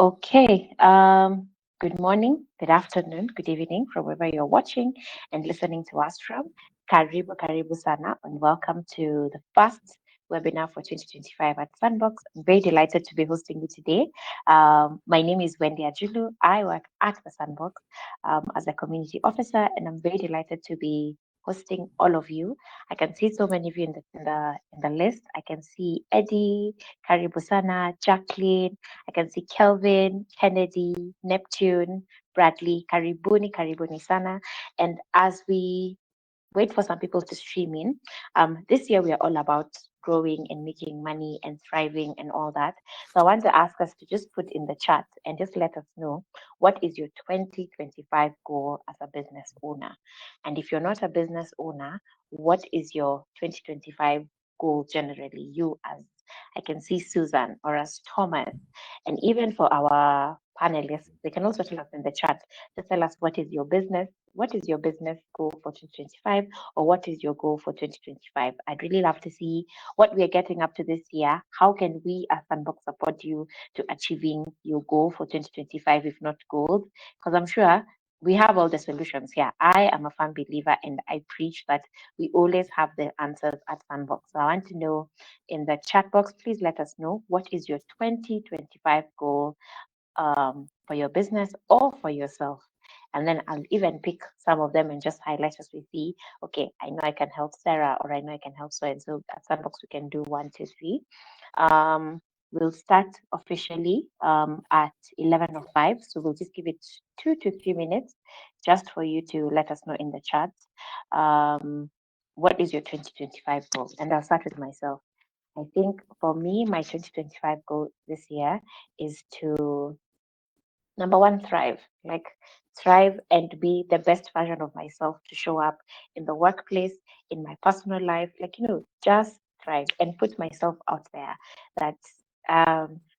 Okay. Good morning, good afternoon, good evening, from wherever you're watching and listening to us from. Karibu sana, and welcome to the first webinar for 2025 at Sandbox. I'm very delighted to be hosting you today. My name is Wendy Ajulu. I work at the Sandbox as a community officer, and I'm very delighted to be hosting all of you. I can see so many of you in the list. I can see Eddie, Karibu sana, Jacqueline. I can see Kelvin, Kennedy, Neptune, Bradley, karibuni sana. And as we wait for some people to stream in, this year we are all about growing and making money and thriving and all that. So I want to ask us to just put in the chat and just let us know what is your 2025 goal as a business owner. And if you're not a business owner, what is your 2025 goal generally? You as I can see Susan or as Thomas, and even for our panelists, they can also tell us in the chat to tell us what is your business goal for 2025, or what is your goal for 2025. I'd really love to see what we are getting up to this year. How can we as Sandbox support you to achieving your goal for 2025, if not goals? Because I'm sure we have all the solutions here. I am a firm believer and I preach that we always have the answers at Sandbox. So I want to know in the chat box, please let us know what is your 2025 goal for your business or for yourself. And then I'll even pick some of them and just highlight as we see, okay, I know I can help Sarah, or I know I can help so and so. At Sandbox, we can do 1, 2, 3. We'll start officially at 11:05. So we'll just give it 2 to 3 minutes just for you to let us know in the chat. What is your 2025 goal? And I'll start with myself. I think for me, my 2025 goal this year is to, number one, thrive and be the best version of myself, to show up in the workplace, in my personal life, just thrive and put myself out there. That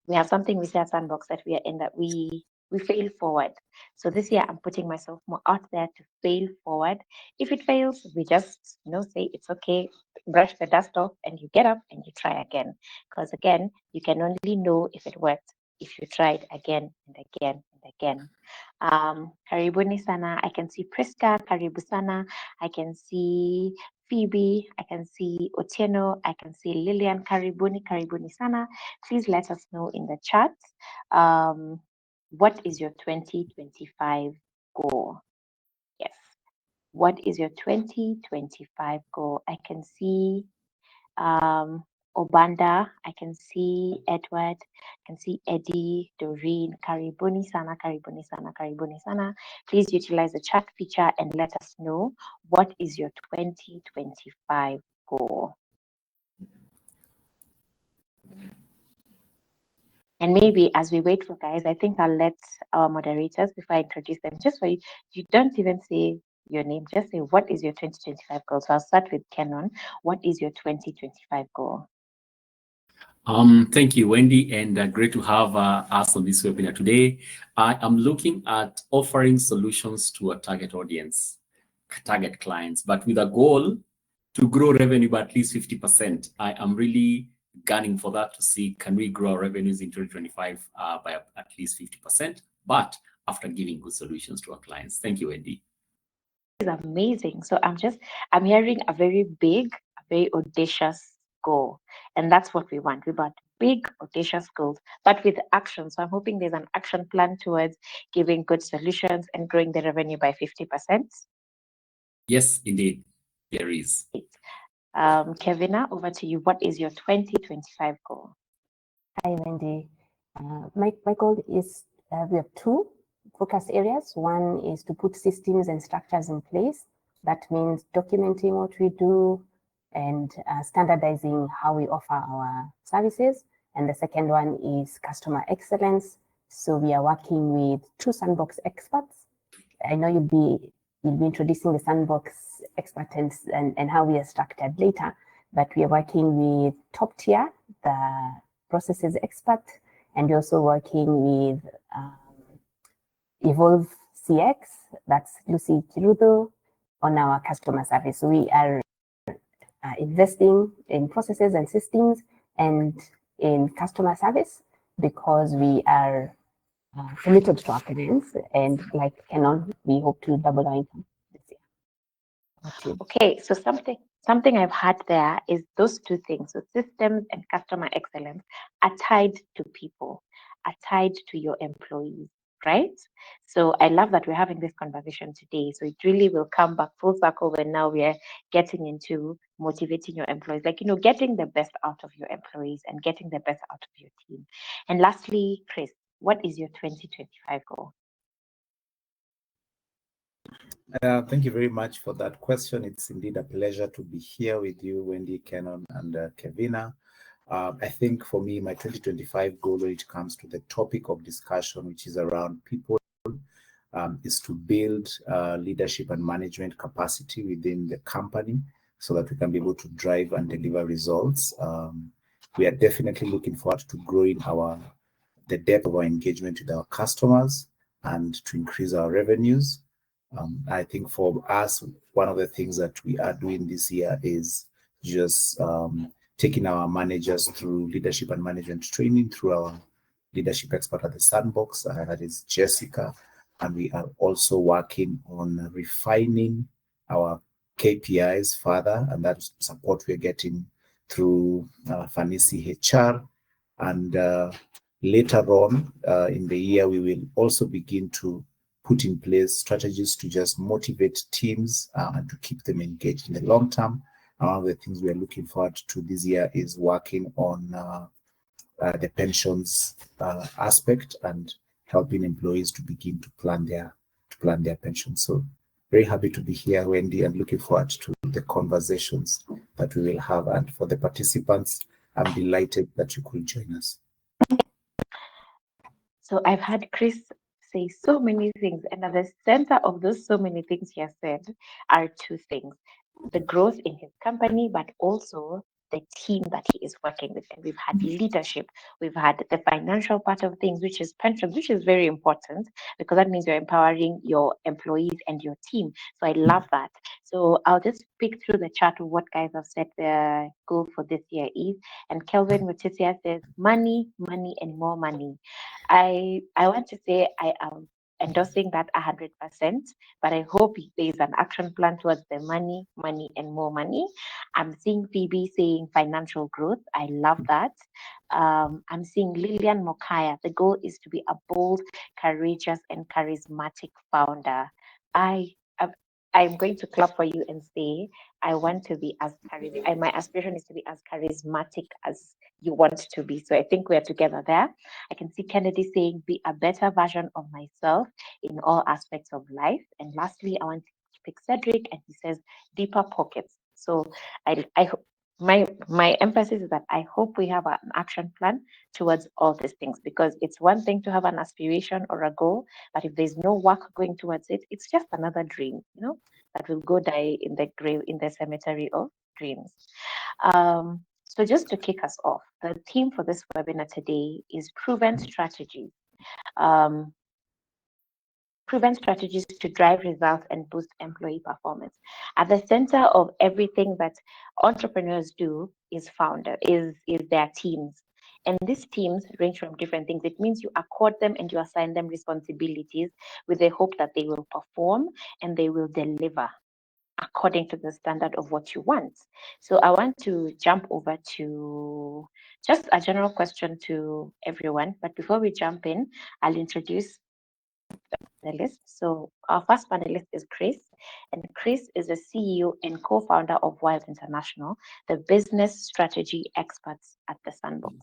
we have something we say at Sandbox, that we are in, that we fail forward. So this year I'm putting myself more out there to fail forward. If it fails, we just say it's okay, brush the dust off, and you get up and you try again. Because again, you can only know if it worked if you tried again and again and again. Karibuni sana. I can see Priska, karibu sana. I can see Phoebe, I can see Otieno, I can see Lillian, karibuni sana. Please let us know in the chat. What is your 2025 goal? Yes. What is your 2025 goal? I can see Obanda, I can see Edward, I can see Eddie, Doreen, karibuni sana, karibuni sana, karibuni sana. Please utilize the chat feature and let us know what is your 2025 goal. And maybe as we wait for guys, I think I'll let our moderators, before I introduce them, just for you, you don't even say your name, just say what is your 2025 goal. So I'll start with Kenon. What is your 2025 goal? Thank you, Wendy, and great to have us on this webinar today. I am looking at offering solutions to a target audience, target clients, but with a goal to grow revenue by at least 50%. I am really gunning for that, to see, can we grow our revenues in 2025 by at least 50%, but after giving good solutions to our clients. Thank you, Wendy. Is amazing. So I'm hearing a very big, a very audacious goal, and that's what we want. We want big, audacious goals, but with action. So I'm hoping there's an action plan towards giving good solutions and growing the revenue by 50%. Yes, indeed, there is. Kevina, over to you. What is your 2025 goal? Hi, Wendy. My goal is, we have two focus areas. One is to put systems and structures in place. That means documenting what we do and standardizing how we offer our services. And the second one is customer excellence. So we are working with two Sandbox experts. I know you'll be introducing the Sandbox experts and how we are structured later, but we are working with Top Tier, the processes expert, and we're also working with Evolve CX, that's Lucy Kirudo, on our customer service. So we are investing in processes and systems and in customer service, because we are committed to our parents, and like Canon, we hope to double our income this year. Okay, so something I've had there is those two things. So systems and customer excellence are tied to people, are tied to your employees, right? So I love that we're having this conversation today. So it really will come back full circle when now we're getting into motivating your employees, like, getting the best out of your employees and getting the best out of your team. And lastly, Chris, what is your 2025 goal? Thank you very much for that question. It's indeed a pleasure to be here with you, Wendy, Canon, and Kevina. I think for me, my 2025 goal when it comes to the topic of discussion, which is around people, is to build leadership and management capacity within the company so that we can be able to drive and deliver results. We are definitely looking forward to growing the depth of our engagement with our customers and to increase our revenues. I think for us, one of the things that we are doing this year is just taking our managers through leadership and management training through our leadership expert at the Sandbox, that is Jessica. And we are also working on refining our KPIs further, and that support we're getting through Fanisi HR. And later on in the year, we will also begin to put in place strategies to just motivate teams and to keep them engaged in the long term. One of the things we are looking forward to this year is working on the pensions aspect and helping employees to begin to plan their pensions. So very happy to be here, Wendy, and looking forward to the conversations that we will have. And for the participants, I'm delighted that you could join us. So I've had Chris say so many things, and at the center of those so many things he has said are two things: the growth in his company, but also the team that he is working with. And we've had leadership, we've had the financial part of things, which is pensions, which is very important because that means you're empowering your employees and your team. So I love that. So I'll just pick through the chat of what guys have said their goal for this year is. And Kelvin Mutisia says money, money, and more money. I want to say I am endorsing that 100%, but I hope there is an action plan towards the money, money, and more money. I'm seeing Phoebe saying financial growth. I love that. I'm seeing Lillian Mokaya. The goal is to be a bold, courageous, and charismatic founder. I I'm going to clap for you and say I want to be as charismatic. My aspiration is to be as charismatic as you want to be. So I think we're together there. I can see Kennedy saying, be a better version of myself in all aspects of life. And lastly, I want to pick Cedric, and he says, deeper pockets. So I hope my emphasis is that I hope we have an action plan towards all these things, because it's one thing to have an aspiration or a goal, but if there's no work going towards it, it's just another dream, that will go die in the grave, in the cemetery of dreams. So just to kick us off, the theme for this webinar today is proven strategies. Proven strategies to drive results and boost employee performance. At the center of everything that entrepreneurs do is their teams. And these teams range from different things. It means you accord them and you assign them responsibilities with the hope that they will perform and they will deliver according to the standard of what you want. So I want to jump over to just a general question to everyone. But before we jump in, I'll introduce panelists. So our first panelist is Chris, and Chris is the CEO and co-founder of Wild International, the business strategy experts at the Sandbox.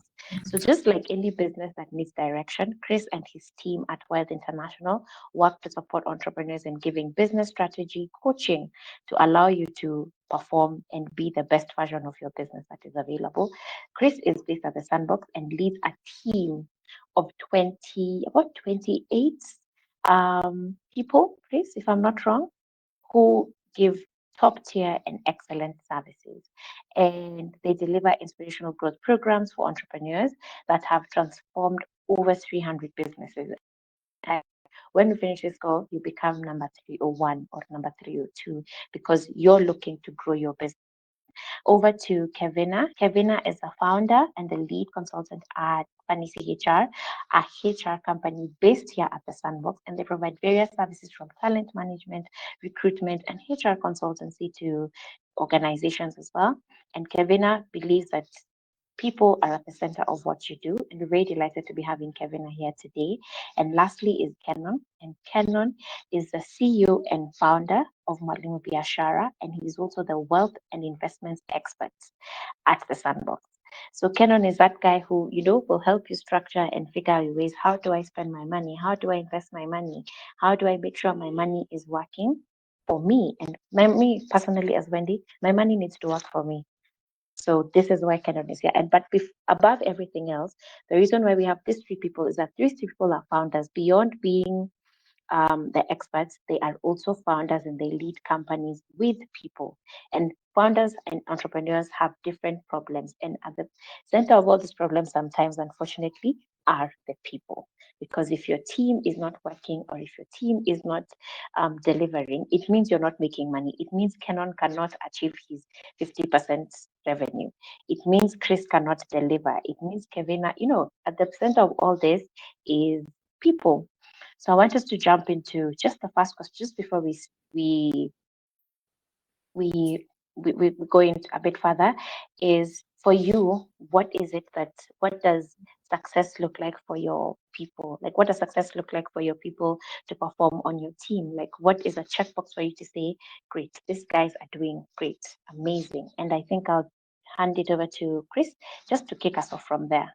So just like any business that needs direction, Chris and his team at Wild International work to support entrepreneurs in giving business strategy coaching to allow you to perform and be the best version of your business that is available. Chris is based at the Sandbox and leads a team of 28 people, Chris, if I'm not wrong, who give top tier and excellent services. And they deliver inspirational growth programs for entrepreneurs that have transformed over 300 businesses. And when we finish this call, you become number 301 or number 302 because you're looking to grow your business. Over to Kevina. Kevina is the founder and the lead consultant at Fanny HR, a HR company based here at the Sandbox, and they provide various services from talent management, recruitment, and HR consultancy to organizations as well. And Kevina believes that people are at the center of what you do, and we're very delighted to be having Kevina here today. And lastly is Kenon, and Kenon is the CEO and founder of Mwalimu Biashara, and he's also the wealth and investments expert at the Sandbox. So Kenon is that guy who, will help you structure and figure out ways. How do I spend my money? How do I invest my money? How do I make sure my money is working for me? And me personally, as Wendy, my money needs to work for me. So this is why Kenon is here. And but above everything else, the reason why we have these three people is that these three people are founders. Beyond being the experts, they are also founders and they lead companies with people. And founders and entrepreneurs have different problems. And at the center of all these problems, sometimes, unfortunately, are the people. Because if your team is not working or if your team is not delivering, it means you're not making money. It means Canon cannot achieve his 50% revenue. It means Chris cannot deliver. It means Kevina, at the center of all this is people. So I want us to jump into just the first question, just before we go into a bit further, is for you, what does success look like for your people? Like, what does success look like for your people to perform on your team? Like, what is a checkbox for you to say, great, these guys are doing great, amazing? And I think I'll hand it over to Chris just to kick us off from there.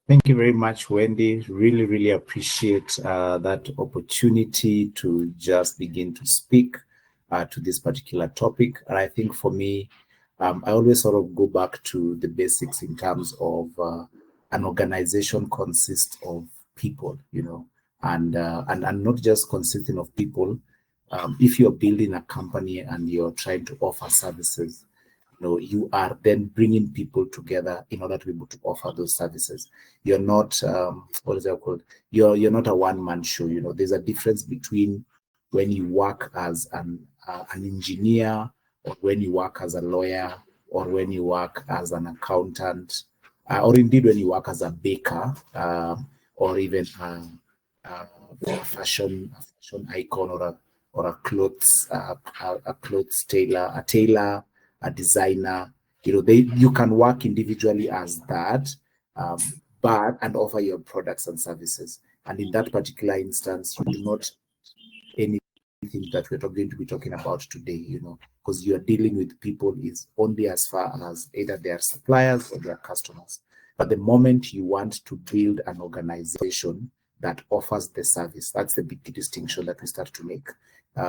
Thank you very much, Wendy. Really, really appreciate that opportunity to just begin to speak to this particular topic. And I think for me, I always sort of go back to the basics in terms of an organization consists of people, and not just consisting of people. If you're building a company and you're trying to offer services, you are then bringing people together in order to be able to offer those services. You're not, what is that called? You're not a one-man show. There's a difference between when you work as an engineer, or when you work as a lawyer, or when you work as an accountant, or indeed when you work as a baker, or even a fashion icon, or a clothes tailor, a designer. You can work individually as that, and offer your products and services. And in that particular instance, you do not anything that we're going to be talking about today, because you are dealing with people is only as far as either their suppliers or their customers. But the moment you want to build an organization that offers the service, that's the big distinction that we start to make.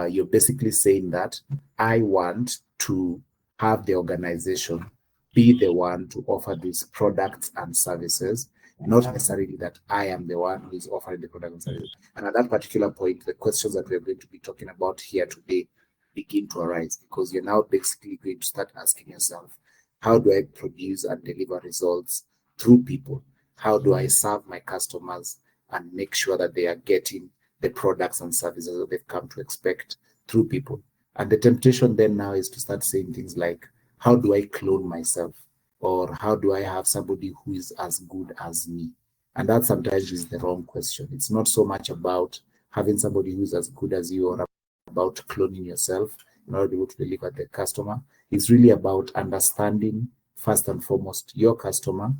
You're basically saying that I want to have the organization be the one to offer these products and services, not necessarily that I am the one who is offering the product and service. And at that particular point, the questions that we're going to be talking about here today begin to arise, because you're now basically going to start asking yourself, how do I produce and deliver results through people? How do I serve my customers and make sure that they are getting the products and services that they've come to expect through people? And the temptation then now is to start saying things like, how do I clone myself? Or how do I have somebody who is as good as me? And that sometimes is the wrong question. It's not so much about having somebody who is as good as you, or about cloning yourself in order to be able to deliver the customer. It's really about understanding, first and foremost, your customer,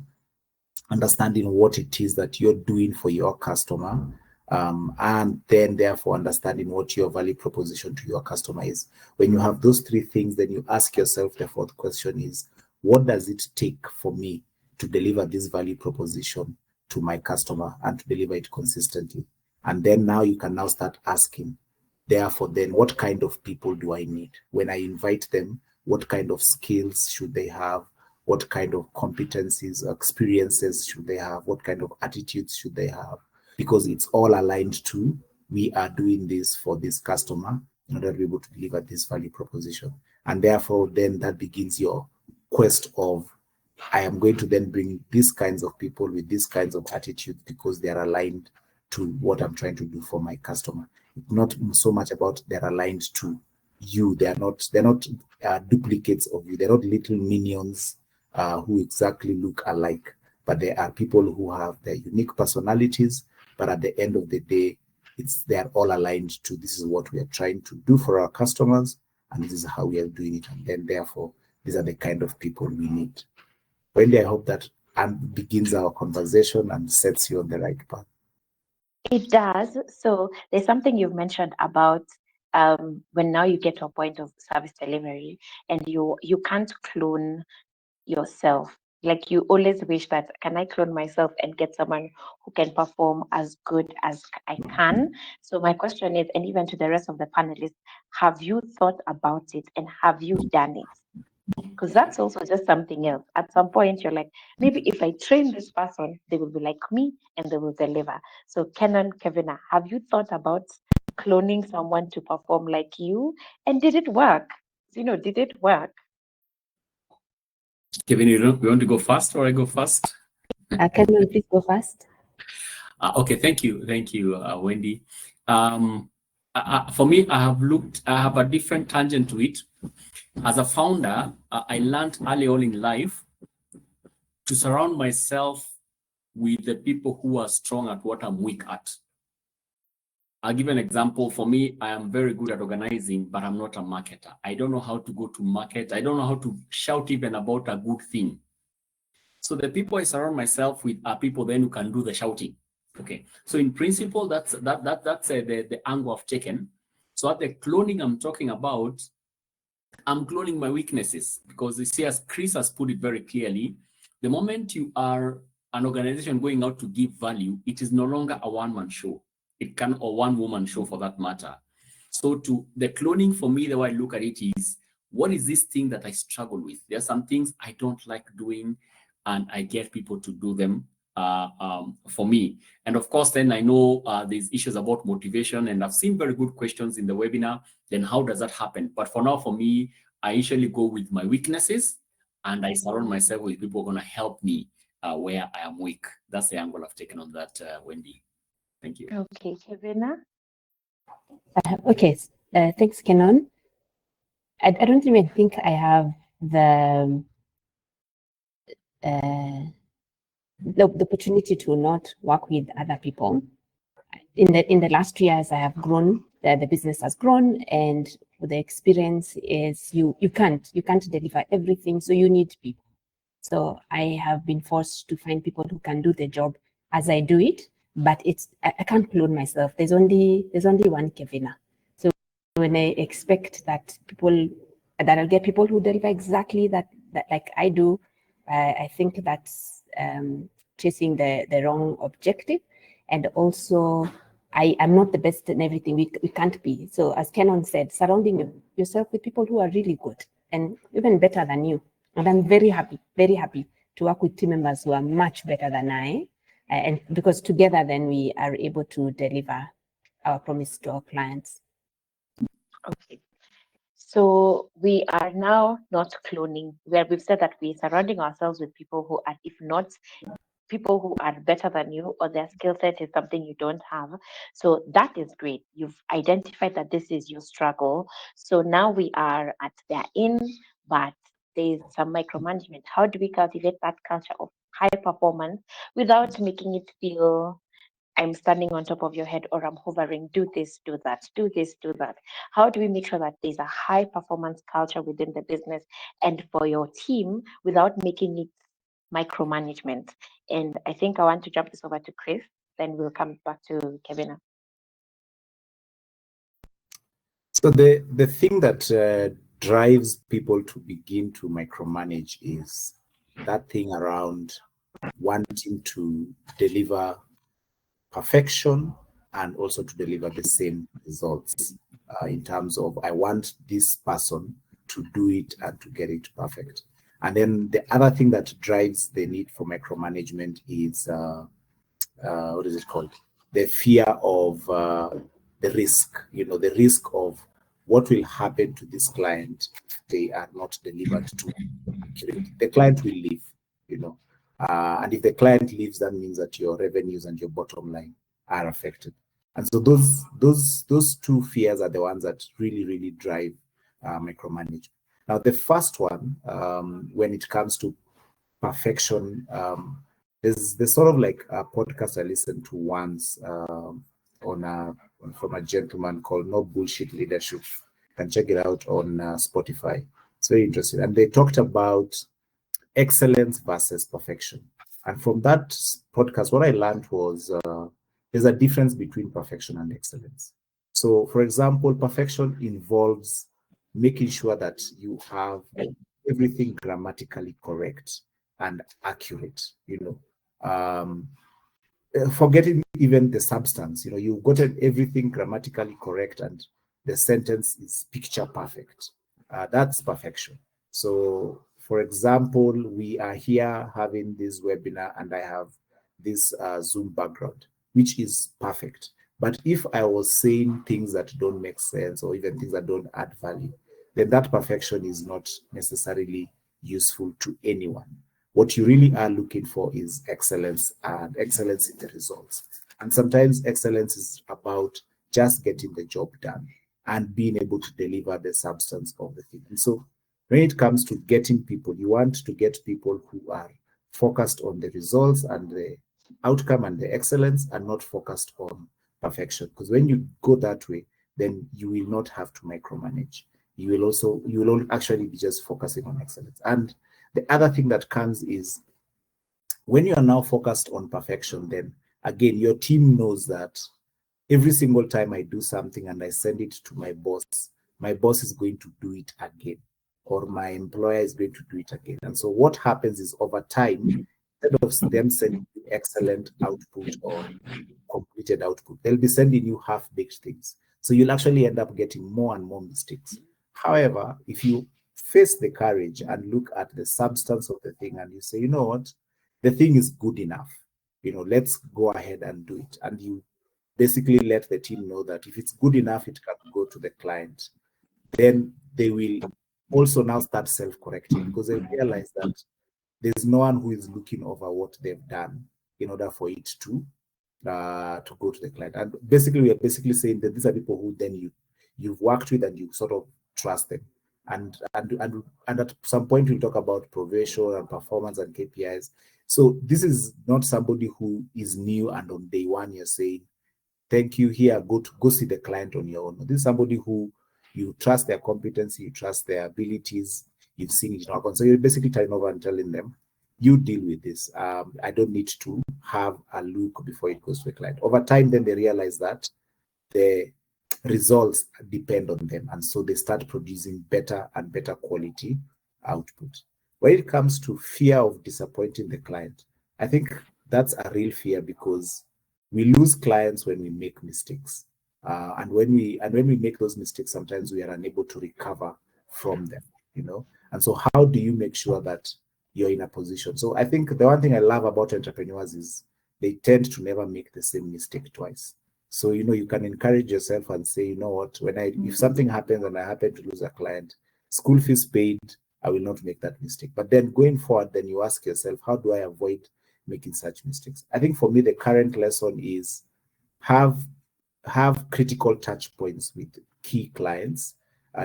understanding what it is that you're doing for your customer, and then therefore understanding what your value proposition to your customer is. When you have those three things, then you ask yourself the fourth question is, what does it take for me to deliver this value proposition to my customer and to deliver it consistently? And then now you can now start asking, therefore, then what kind of people do I need? When I invite them, what kind of skills should they have? What kind of competencies, experiences should they have? What kind of attitudes should they have? Because it's all aligned to, we are doing this for this customer in order to be able to deliver this value proposition. And therefore, then that begins your quest of, I am going to then bring these kinds of people with these kinds of attitudes because they are aligned to what I'm trying to do for my customer. It's not so much about they're aligned to, you. They're not duplicates of you. They're not little minions who exactly look alike, but they are people who have their unique personalities. But at the end of the day, they are all aligned to this is what we are trying to do for our customers, and this is how we are doing it. And then therefore, these are the kind of people we need. Wendy, I hope that begins our conversation and sets you on the right path. It does. So there's something you've mentioned about when now you get to a point of service delivery and you can't clone yourself. Like you always wish that, can I clone myself and get someone who can perform as good as I can? So my question is, and even to the rest of the panelists, have you thought about it and have you done it? Because that's also just something else. At some point, you're like, maybe if I train this person, they will be like me and they will deliver. So, Kenan, Kevina, have you thought about cloning someone to perform like you? And did it work? Did it work? Kevin, you want to go first or I go first? Kenan, please go first. Okay, thank you, Wendy. For me, I have a different tangent to it. As a founder, I learned early on in life to surround myself with the people who are strong at what I'm weak at. I'll give an example. For me, I am very good at organizing, but I'm not a marketer. I don't know how to go to market. I don't know how to shout even about a good thing. So the people I surround myself with are people then who can do the shouting. Okay. So in principle, that's the angle I've taken. So at the cloning I'm talking about, I'm cloning my weaknesses because you see, as Chris has put it very clearly, the moment you are an organization going out to give value, it is no longer a one-man show. It can, or one-woman show for that matter. So to the cloning, for me, the way I look at it is, what is this thing that I struggle with? There are some things I don't like doing, and I get people to do them for me. And of course, then I know there's issues about motivation, and I've seen very good questions in the webinar. Then how does that happen? But for now, for me, I usually go with my weaknesses, and I surround myself with people who are going to help me where I am weak. That's the angle I've taken on that, Wendy. Thank you. Okay, Kevina. Okay, thanks, Kenan. I don't even think I have the opportunity to not work with other people. In the last years, I have grown. The business has grown, and the experience is you can't deliver everything, so you need people. So I have been forced to find people who can do the job as I do it, but I can't clone myself. There's only one Kevina. So when I expect that I'll get people who deliver exactly that like I do, I think that's chasing the wrong objective. And also, I am not the best in everything. We can't be. So as Kenan said, surrounding yourself with people who are really good and even better than you. And I'm very happy to work with team members who are much better than I. And because together then we are able to deliver our promise to our clients. Okay. So we are now not cloning, where we've said that we're surrounding ourselves with people who are, if not people who are better than you, or their skill set is something you don't have. So that is great. You've identified that this is your struggle. So now we are at their in, but there's some micromanagement. How do we cultivate that culture of high performance without making it feel I'm standing on top of your head or I'm hovering, do this, do that, do this, do that? How do we make sure that there's a high performance culture within the business and for your team without making it micromanagement? And I think I want to jump this over to Chris, then we'll come back to Kevin. So the thing that drives people to begin to micromanage is that thing around wanting to deliver perfection and also to deliver the same results in terms of, I want this person to do it and to get it perfect. And then the other thing that drives the need for micromanagement is, what is it called? The fear of the risk, the risk of what will happen to this client if they are not delivered to accurately. The client will leave, and if the client leaves, that means that your revenues and your bottom line are affected. And so those two fears are the ones that really, really drive micromanage. Now, the first one, when it comes to perfection, there's sort of like a podcast I listened to once from a gentleman called No Bullshit Leadership. You can check it out on Spotify. It's very interesting. And they talked about excellence versus perfection. And from that podcast, what I learned was there's a difference between perfection and excellence. So, for example, perfection involves making sure that you have everything grammatically correct and accurate, forgetting even the substance, you've gotten everything grammatically correct and the sentence is picture perfect. That's perfection. So, for example, we are here having this webinar and I have this Zoom background, which is perfect. But if I was saying things that don't make sense or even things that don't add value, then that perfection is not necessarily useful to anyone. What you really are looking for is excellence and excellence in the results. And sometimes excellence is about just getting the job done and being able to deliver the substance of the thing. And so when it comes to getting people, you want to get people who are focused on the results and the outcome and the excellence and not focused on perfection. Because when you go that way, then you will not have to micromanage. You will actually be just focusing on excellence. And the other thing that comes is when you are now focused on perfection, then again, your team knows that every single time I do something and I send it to my boss is going to do it again, or my employer is going to do it again. And so what happens is over time, instead of them sending you excellent output or completed output, they'll be sending you half-baked things. So you'll actually end up getting more and more mistakes. However, if you face the courage and look at the substance of the thing and you say, you know what, the thing is good enough, let's go ahead and do it. And you basically let the team know that if it's good enough, it can go to the client. Then they will also now start self-correcting because they realize that there's no one who is looking over what they've done in order for it to go to the client. And basically, we are basically saying that these are people who then you've worked with and you sort of trust them. And at some point we'll talk about probation and performance and KPIs. So this is not somebody who is new and on day one you're saying, thank you, here, go see the client on your own. This is somebody who you trust their competency, you trust their abilities, you've seen it happen. So you're basically turning over and telling them, you deal with this. I don't need to have a look before it goes to a client. Over time, then they realize that the results depend on them. And so they start producing better and better quality output. When it comes to fear of disappointing the client, I think that's a real fear because we lose clients when we make mistakes. And when we make those mistakes, sometimes we are unable to recover from them, And so how do you make sure that you're in a position? So I think the one thing I love about entrepreneurs is they tend to never make the same mistake twice. So, you can encourage yourself and say, you know what, if something happens and I happen to lose a client, school fees paid, I will not make that mistake. But then going forward, then you ask yourself, how do I avoid making such mistakes? I think for me, the current lesson is have critical touch points with key clients,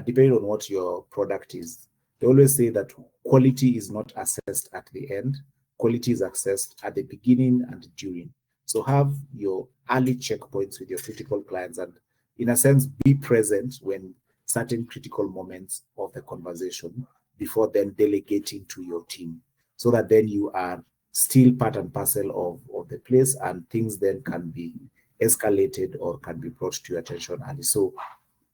depending on what your product is. They always say that quality is not assessed at the end. Quality is assessed at the beginning and during. So have your early checkpoints with your critical clients and, in a sense, be present when certain critical moments of the conversation before then delegating to your team, so that then you are still part and parcel of the place and things then can be escalated or can be brought to your attention early. So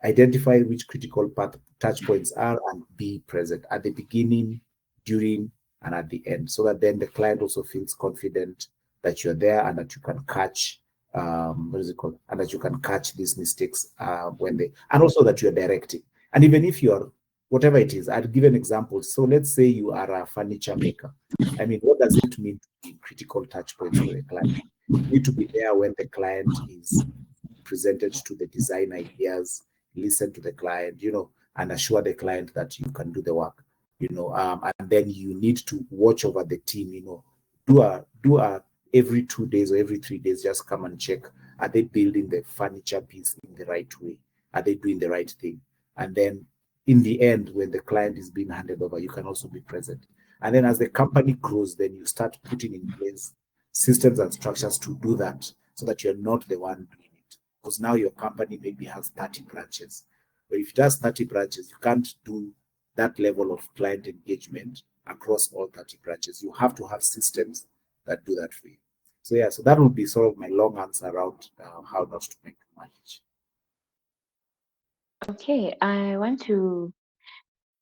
identify which critical touch points are and be present at the beginning, during, and at the end, so that then the client also feels confident that you're there and that you can catch and that you can catch these mistakes and also that you're directing. And even if you're whatever it is, I'd give an example. So let's say you are a furniture maker. I mean, what does it mean to be critical touch points for the client? You need to be there when the client is presented to the design ideas, listen to the client, and assure the client that you can do the work, and then you need to watch over the team, do a every 2 days or every 3 days, just come and check, are they building the furniture piece in the right way? Are they doing the right thing? And then in the end, when the client is being handed over, you can also be present. And then as the company grows, then you start putting in place systems and structures to do that, so that you're not the one doing it. Because now your company maybe has 30 branches. But if it has 30 branches, you can't do that level of client engagement across all 30 branches. You have to have systems that do that for you. So yeah, so that would be sort of my long answer around how not to micromanage. Okay, I want to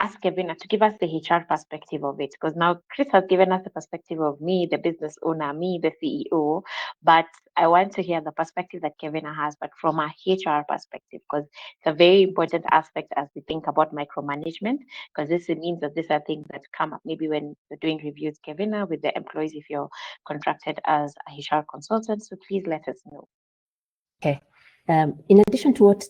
ask Kevin to give us the HR perspective of it, because now Chris has given us the perspective of me, the business owner, me, the CEO, but I want to hear the perspective that Kevin has, but from a HR perspective, because it's a very important aspect as we think about micromanagement, because this means that these are things that come up maybe when you're doing reviews, Kevin, with the employees, if you're contracted as a HR consultant. So please let us know. Okay. In addition to what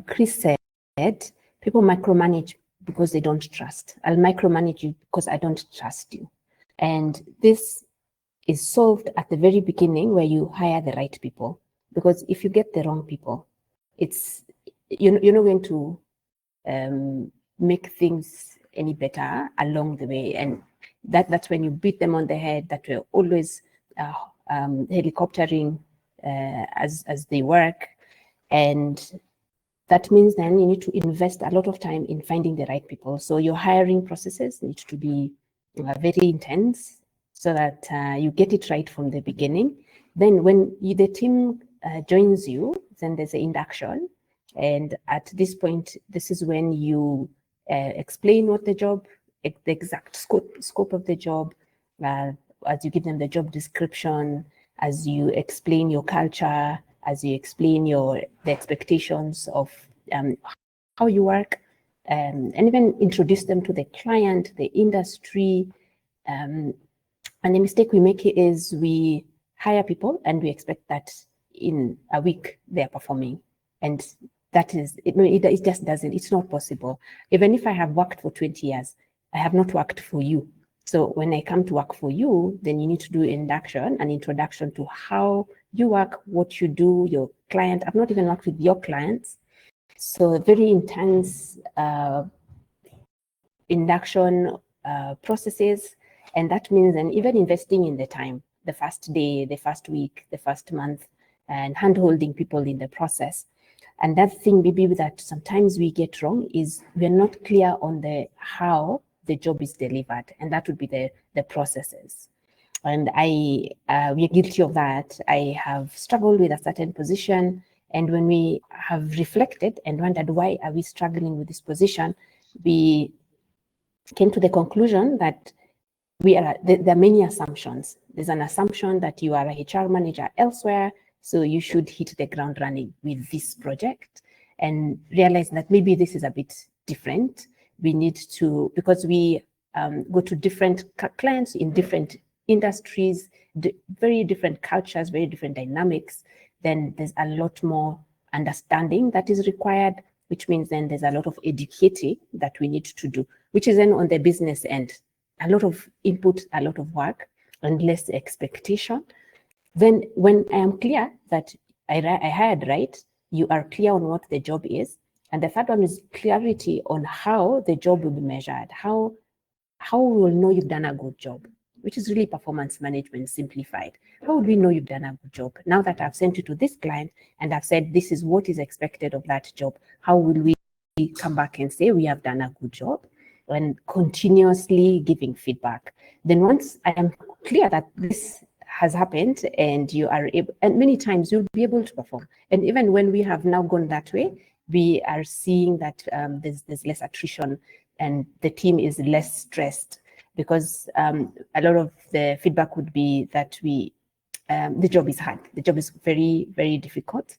Chris said, people micromanage because they don't trust. I'll micromanage you because I don't trust you. And this is solved at the very beginning where you hire the right people. Because if you get the wrong people, it's you're not going to make things any better along the way. And that's when you beat them on the head, that we're always helicoptering as they work. And that means then you need to invest a lot of time in finding the right people. So your hiring processes need to be very intense so that you get it right from the beginning. Then when the team joins you, then there's an induction. And at this point, this is when you explain what the job, the exact scope of the job, as you give them the job description, as you explain your culture, as you explain the expectations of how you work, and even introduce them to the client, the industry. And the mistake we make is we hire people and we expect that in a week they're performing. And that is, it just doesn't, it's not possible. Even if I have worked for 20 years, I have not worked for you. So when I come to work for you, then you need to do an introduction to how you work, what you do, your client. I've not even worked with your clients. So very intense induction processes. And that means then even investing in the time, the first day, the first week, the first month, and hand-holding people in the process. And that thing maybe that sometimes we get wrong is we're not clear on the how the job is delivered, and that would be the processes. And we are guilty of that. I have struggled with a certain position, and when we have reflected and wondered why are we struggling with this position, we came to the conclusion that there are many assumptions. There's an assumption that you are a HR manager elsewhere, so you should hit the ground running with this project, and realize that maybe this is a bit different. We need to, because we go to different clients in different industries, very different cultures, very different dynamics, then there's a lot more understanding that is required, which means then there's a lot of educating that we need to do, which is then on the business end. A lot of input, a lot of work, and less expectation. Then when I am clear that I hired right, you are clear on what the job is. And the third one is clarity on how the job will be measured, how we will know you've done a good job, which is really performance management simplified. How would we know you've done a good job? Now that I've sent you to this client and I've said this is what is expected of that job, how will we come back and say we have done a good job? And continuously giving feedback. Then once I am clear that this has happened and you are able, and many times you'll be able to perform. And even when we have now gone that way, we are seeing that there's less attrition and the team is less stressed, because a lot of the feedback would be that the job is hard. The job is very, very difficult.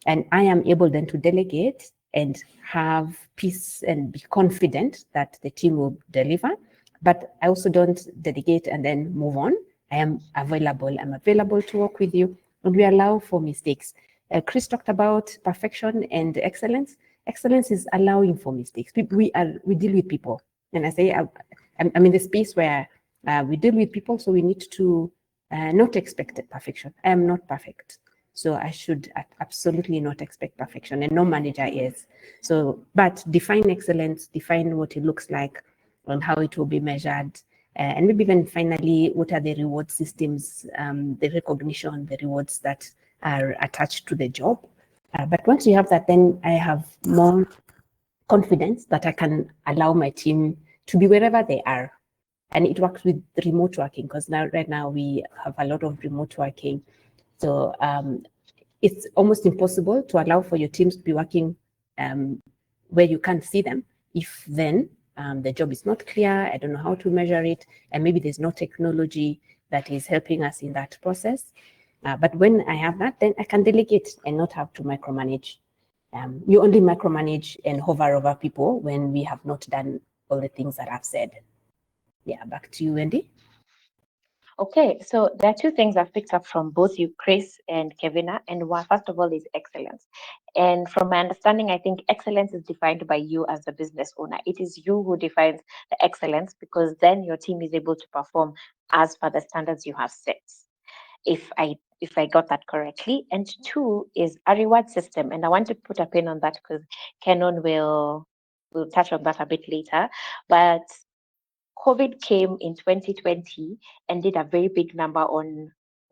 And I am able then to delegate and have peace and be confident that the team will deliver. But I also don't delegate and then move on. I am available. I'm available to work with you, and we allow for mistakes. Chris talked about perfection and excellence. Excellence is allowing for mistakes. We deal with people, and I say I'm in the space where we deal with people, so we need to not expect perfection. I am not perfect. So I should absolutely not expect perfection, and no manager is. So, but define excellence, define what it looks like and how it will be measured. And maybe even finally, what are the reward systems, the recognition, the rewards that are attached to the job. But once you have that, then I have more confidence that I can allow my team to be wherever they are. And it works with remote working, because right now we have a lot of remote working. So it's almost impossible to allow for your teams to be working where you can't see them if then the job is not clear, I don't know how to measure it, and maybe there's no technology that is helping us in that process. But when I have that, then I can delegate and not have to micromanage. You only micromanage and hover over people when we have not done all the things that I've said. Yeah, back to you, Wendy. Okay, so there are two things I've picked up from both you, Chris and Kevina. And one, first of all, is excellence. And from my understanding, I think excellence is defined by you as a business owner. It is you who defines the excellence, because then your team is able to perform as per the standards you have set. If I got that correctly. And two is a reward system. And I want to put a pin on that because Kenon will touch on that a bit later. But COVID came in 2020 and did a very big number on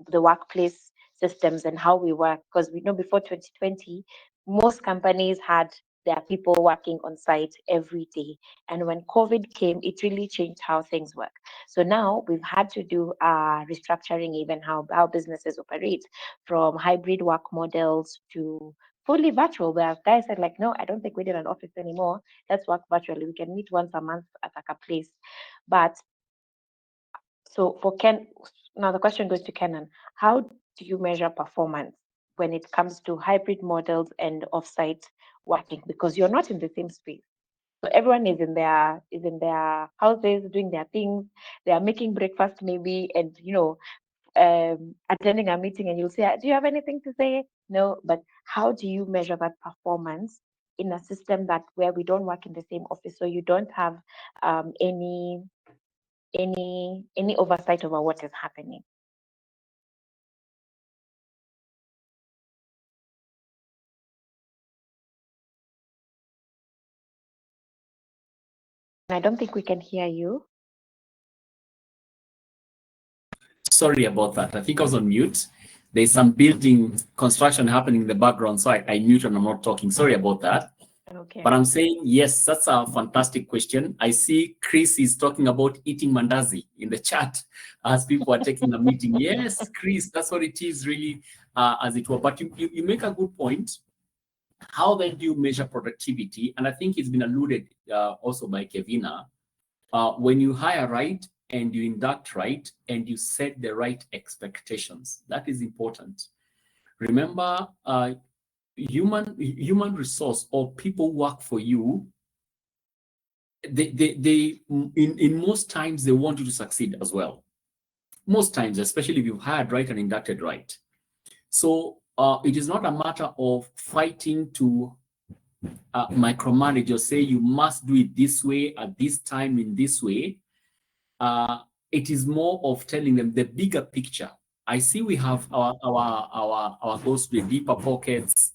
the workplace systems and how we work. Because we know before 2020, most companies had their people working on site every day. And when COVID came, it really changed how things work. So now we've had to do restructuring even how businesses operate, from hybrid work models to fully virtual, where guys said like, no, I don't think we need an office anymore. Let's work virtually. We can meet once a month at like a place. But so for Ken, now the question goes to Kenan. How do you measure performance when it comes to hybrid models and offsite working? Because you're not in the same space. So everyone is in their houses doing their things. They are making breakfast maybe, and attending a meeting, and you'll say, "Do you have anything to say?" No, but how do you measure that performance in a system that where we don't work in the same office, so you don't have any oversight over what is happening? I don't think we can hear you. Sorry about that. I think I was on mute. There's some building construction happening in the background, so I muted and I'm not talking. Sorry about that. Okay. But I'm saying, yes, that's a fantastic question. I see Chris is talking about eating mandazi in the chat as people are taking a meeting. Yes, Chris, that's what it is really, as it were. But you make a good point. How then do you measure productivity? And I think it's been alluded also by Kevina. When you hire right and you induct right and you set the right expectations, that is important. Remember, human resource or people work for you. They in most times they want you to succeed as well. Most times, especially if you've hired right and inducted right. So it is not a matter of fighting to micromanage or say you must do it this way at this time in this way. It is more of telling them the bigger picture. I see we have our goals to the deeper pockets,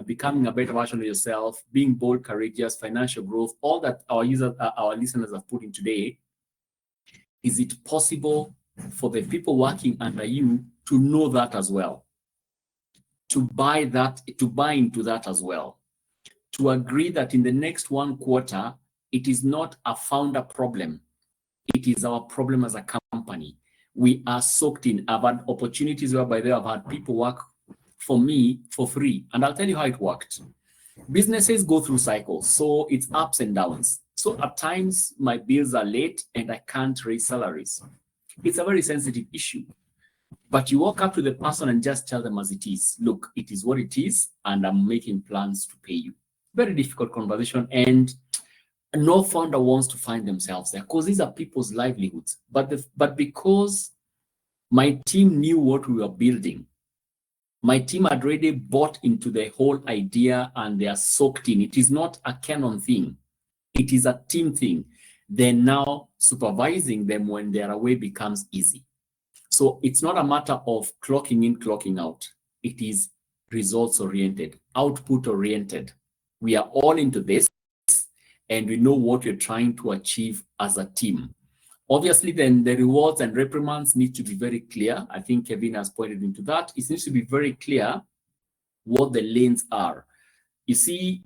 becoming a better version of yourself, being bold, courageous, financial growth, all that our users, our listeners have put in today. Is it possible for the people working under you to know that as well? To buy into that as well? To agree that in the next 1 quarter, it is not a founder problem. It is our problem as a company. We are soaked in. I've had opportunities whereby I've had people work for me for free. And I'll tell you how it worked. Businesses go through cycles, so it's ups and downs. So at times my bills are late and I can't raise salaries. It's a very sensitive issue. But you walk up to the person and just tell them as it is. Look, it is what it is, and I'm making plans to pay you. Very difficult conversation, and no founder wants to find themselves there because these are people's livelihoods. But because my team knew what we were building, my team had already bought into the whole idea and they are soaked in. It is not a Canon thing. It is a team thing. Then now supervising them when they're away becomes easy. So it's not a matter of clocking in, clocking out. it is results oriented, output oriented. We are all into this and we know what we're trying to achieve as a team. Obviously, then the rewards and reprimands need to be very clear. I think Kevin has pointed into that. It needs to be very clear what the lanes are. You see,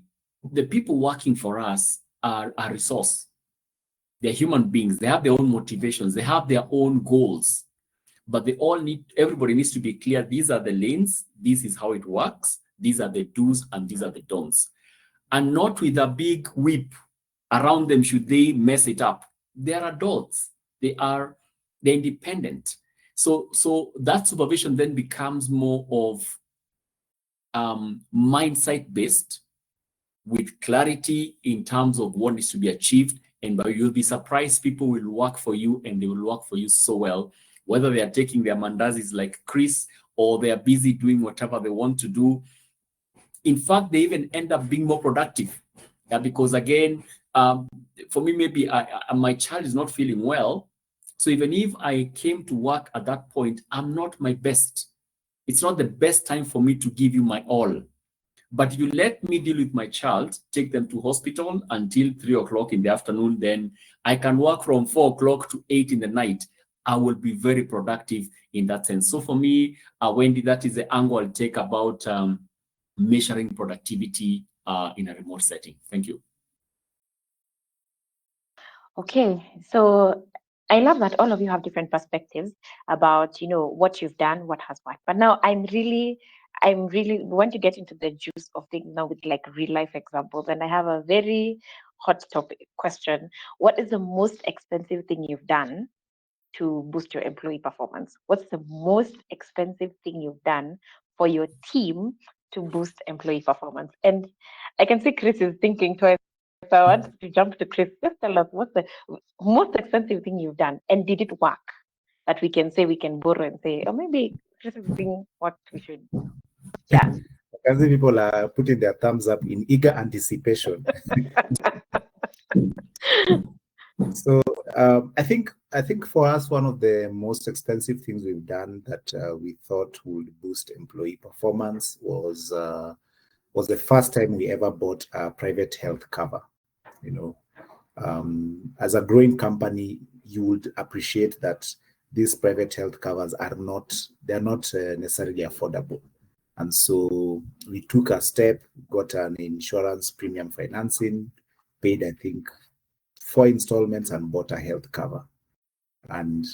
the people working for us are a resource. They're human beings. They have their own motivations. They have their own goals. But everybody needs to be clear. These are the lanes. This is how it works. These are the do's and these are the don'ts. And not with a big whip around them should they mess it up. They're adults. They're independent. So that supervision then becomes more of mindset based with clarity in terms of what needs to be achieved. And you'll be surprised people will work for you and they will work for you so well, whether they are taking their mandazis like Chris or they are busy doing whatever they want to do. In fact, they even end up being more productive. Because again, for me, maybe my child is not feeling well. So even if I came to work at that point, I'm not my best. It's not the best time for me to give you my all. But if you let me deal with my child, take them to hospital until 3 o'clock in the afternoon, then I can work from 4 o'clock to 8 in the night. I will be very productive in that sense. So for me, Wendy, that is the angle I'll take about measuring productivity in a remote setting. Thank you. Okay, so I love that all of you have different perspectives about, what you've done, what has worked. But now I'm really want to get into the juice of things now with like real life examples. And I have a very hot topic question. What is the most expensive thing you've done to boost your employee performance? What's the most expensive thing you've done for your team to boost employee performance? And I can see Chris is thinking twice. So I want to jump to Chris. Just tell us what's the most expensive thing you've done, and did it work? That we can say, we can borrow and say, oh, maybe Chris's thing worked. We should, yeah. I can see people are putting their thumbs up in eager anticipation. So I think for us, one of the most expensive things we've done that we thought would boost employee performance was the first time we ever bought a private health cover. As a growing company, you would appreciate that these private health covers they're not necessarily affordable. And so we took a step, got an insurance premium financing, paid, I think, 4 installments and bought a health cover. And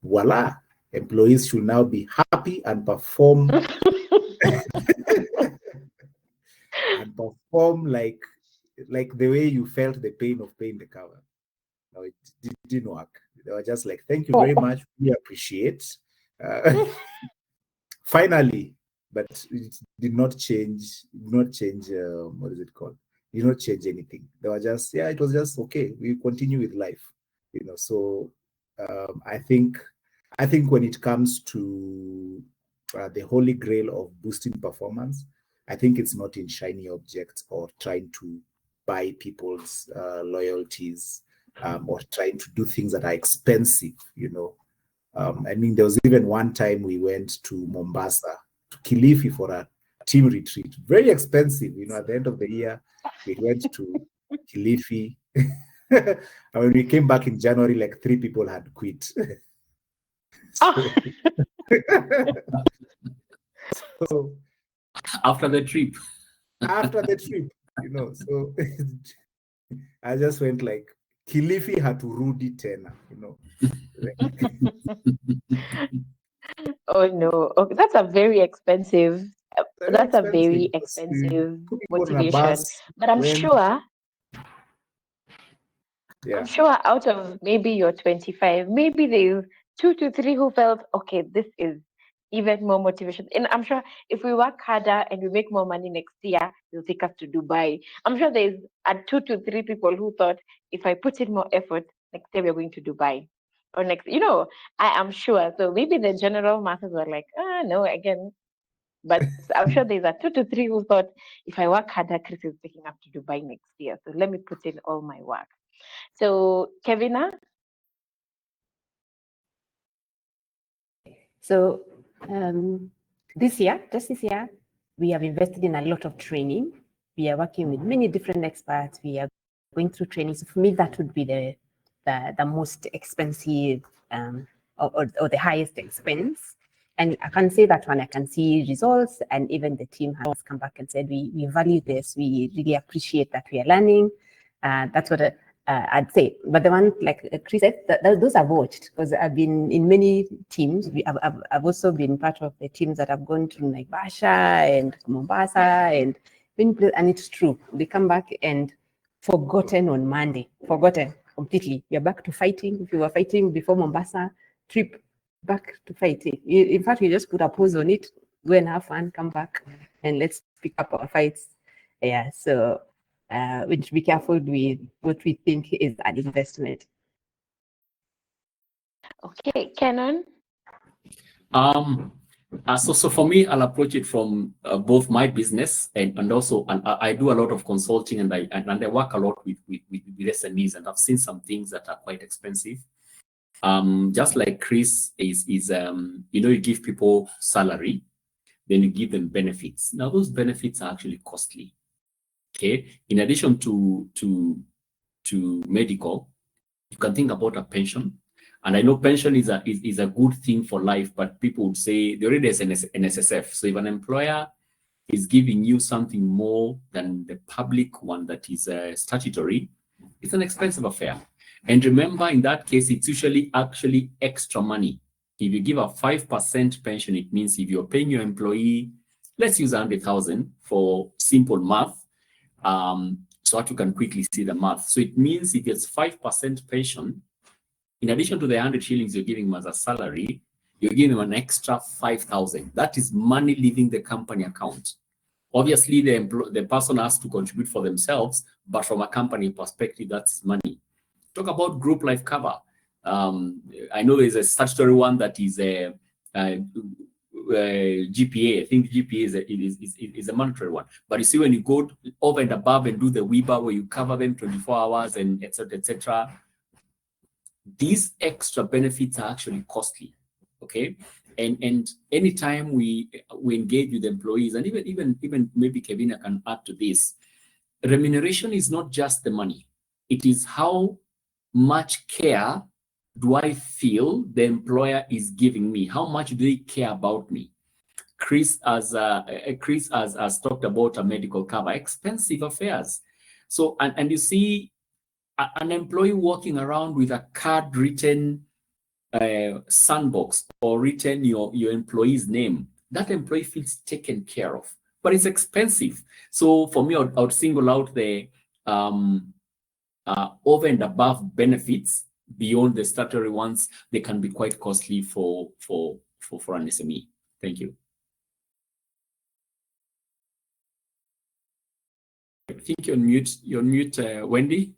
voila, employees should now be happy and perform and perform like the way you felt the pain of paying the cover. No, it didn't work. They were just like, thank you very much. We appreciate. Finally, but it did not change. What is it called? Did not change anything. They were just, it was just okay. We continue with life. So I think when it comes to the holy grail of boosting performance, I think it's not in shiny objects or trying to buy people's loyalties or trying to do things that are expensive. I mean, there was even one time we went to Mombasa, to Kilifi for a team retreat. Very expensive. At the end of the year, we went to Kilifi. And when we came back in January, like 3 people had quit. So after the trip, so I just went like, Kilifi had to Rudy Tena, Oh no. Okay, that's a very expensive. That's a very because we expensive put people on a motivation. bus, But I'm sure out of maybe your 25, maybe there's 2 to 3 who felt, okay, this is even more motivation. And I'm sure if we work harder and we make more money next year, they'll take us to Dubai. I'm sure there's 2 to 3 people who thought, if I put in more effort, next year we're going to Dubai. Or next, I am sure. So maybe the general masses were like, no, again. But I'm sure there's 2 to 3 who thought, if I work harder, Chris is taking up to Dubai next year. So let me put in all my work. So, Kevina? So This year, just this year, we have invested in a lot of training. We are working with many different experts. We are going through training. So for me, that would be the most expensive or the highest expense. And I can say that when I can see results, and even the team has come back and said, we value this. We really appreciate that we are learning. That's what I'd say. But the one, like Chris said, those I've watched, because I've been in many teams. I've also been part of the teams that have gone to Naivasha and Mombasa and it's true. They come back and forgotten on Monday, forgotten completely. You're back to fighting. If you were fighting before Mombasa trip, back to fighting. In fact, we just put a pause on it, go and have fun, come back, and let's pick up our fights. Yeah, so we should be careful with what we think is an investment. Okay, Kenan. So for me, I'll approach it from both my business and also, and I do a lot of consulting and I work a lot with SMEs, and I've seen some things that are quite expensive. Just like Chris is you give people salary, then you give them benefits. Now those benefits are actually costly. Okay, in addition to medical, you can think about a pension. And I know pension is a good thing for life, but people would say there already is an SSF. So if an employer is giving you something more than the public one that is statutory, it's an expensive affair. And remember, in that case, it's usually actually extra money. If you give a 5% pension, it means if you're paying your employee, let's use 100,000 for simple math, so that you can quickly see the math. So it means if it's 5% pension, in addition to the 100 shillings you're giving them as a salary, you're giving them an extra 5,000. That is money leaving the company account. Obviously, the person has to contribute for themselves, but from a company perspective, that's money. Talk about group life cover. I know there's a statutory one that is a GPA. I think GPA is a mandatory one. But you see, when you go over and above and do the WIBA, where you cover them 24 hours and etc., these extra benefits are actually costly. Okay, and anytime we engage with employees, and even maybe Kevin can add to this, remuneration is not just the money. It is how much care do I feel the employer is giving me? How much do they care about me? Chris has talked about a medical cover, expensive affairs. So and you see an employee walking around with a card written sandbox or written your employee's name, that employee feels taken care of, but it's expensive. So for me, I would single out the over and above benefits beyond the statutory ones. They can be quite costly for an SME. Thank you. I think you're on mute, Wendy.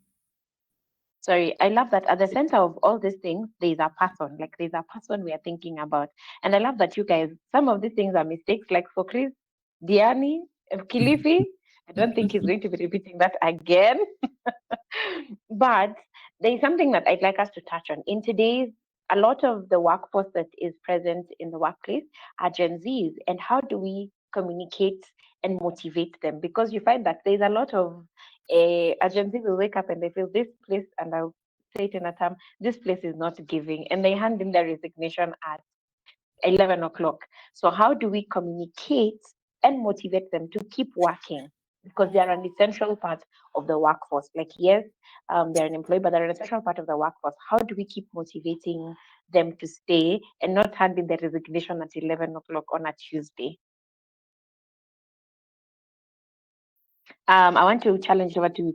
Sorry, I love that at the center of all these things, there's a person, like there's a person we are thinking about. And I love that you guys, some of these things are mistakes, like for Chris, Diani, Kilifi. I don't think he's going to be repeating that again. But there's something that I'd like us to touch on. In today's, a lot of the workforce that is present in the workplace are Gen Zs. And how do we communicate and motivate them? Because you find that there's a lot of a Gen Z will wake up and they feel this place, and I'll say it in a term, this place is not giving, and they hand in their resignation at 11 o'clock. So how do we communicate and motivate them to keep working? Because they are an essential part of the workforce. Like, yes, they're an employee, but they're an essential part of the workforce. How do we keep motivating them to stay and not hand in their resignation at 11 o'clock on a Tuesday? I want to challenge over to.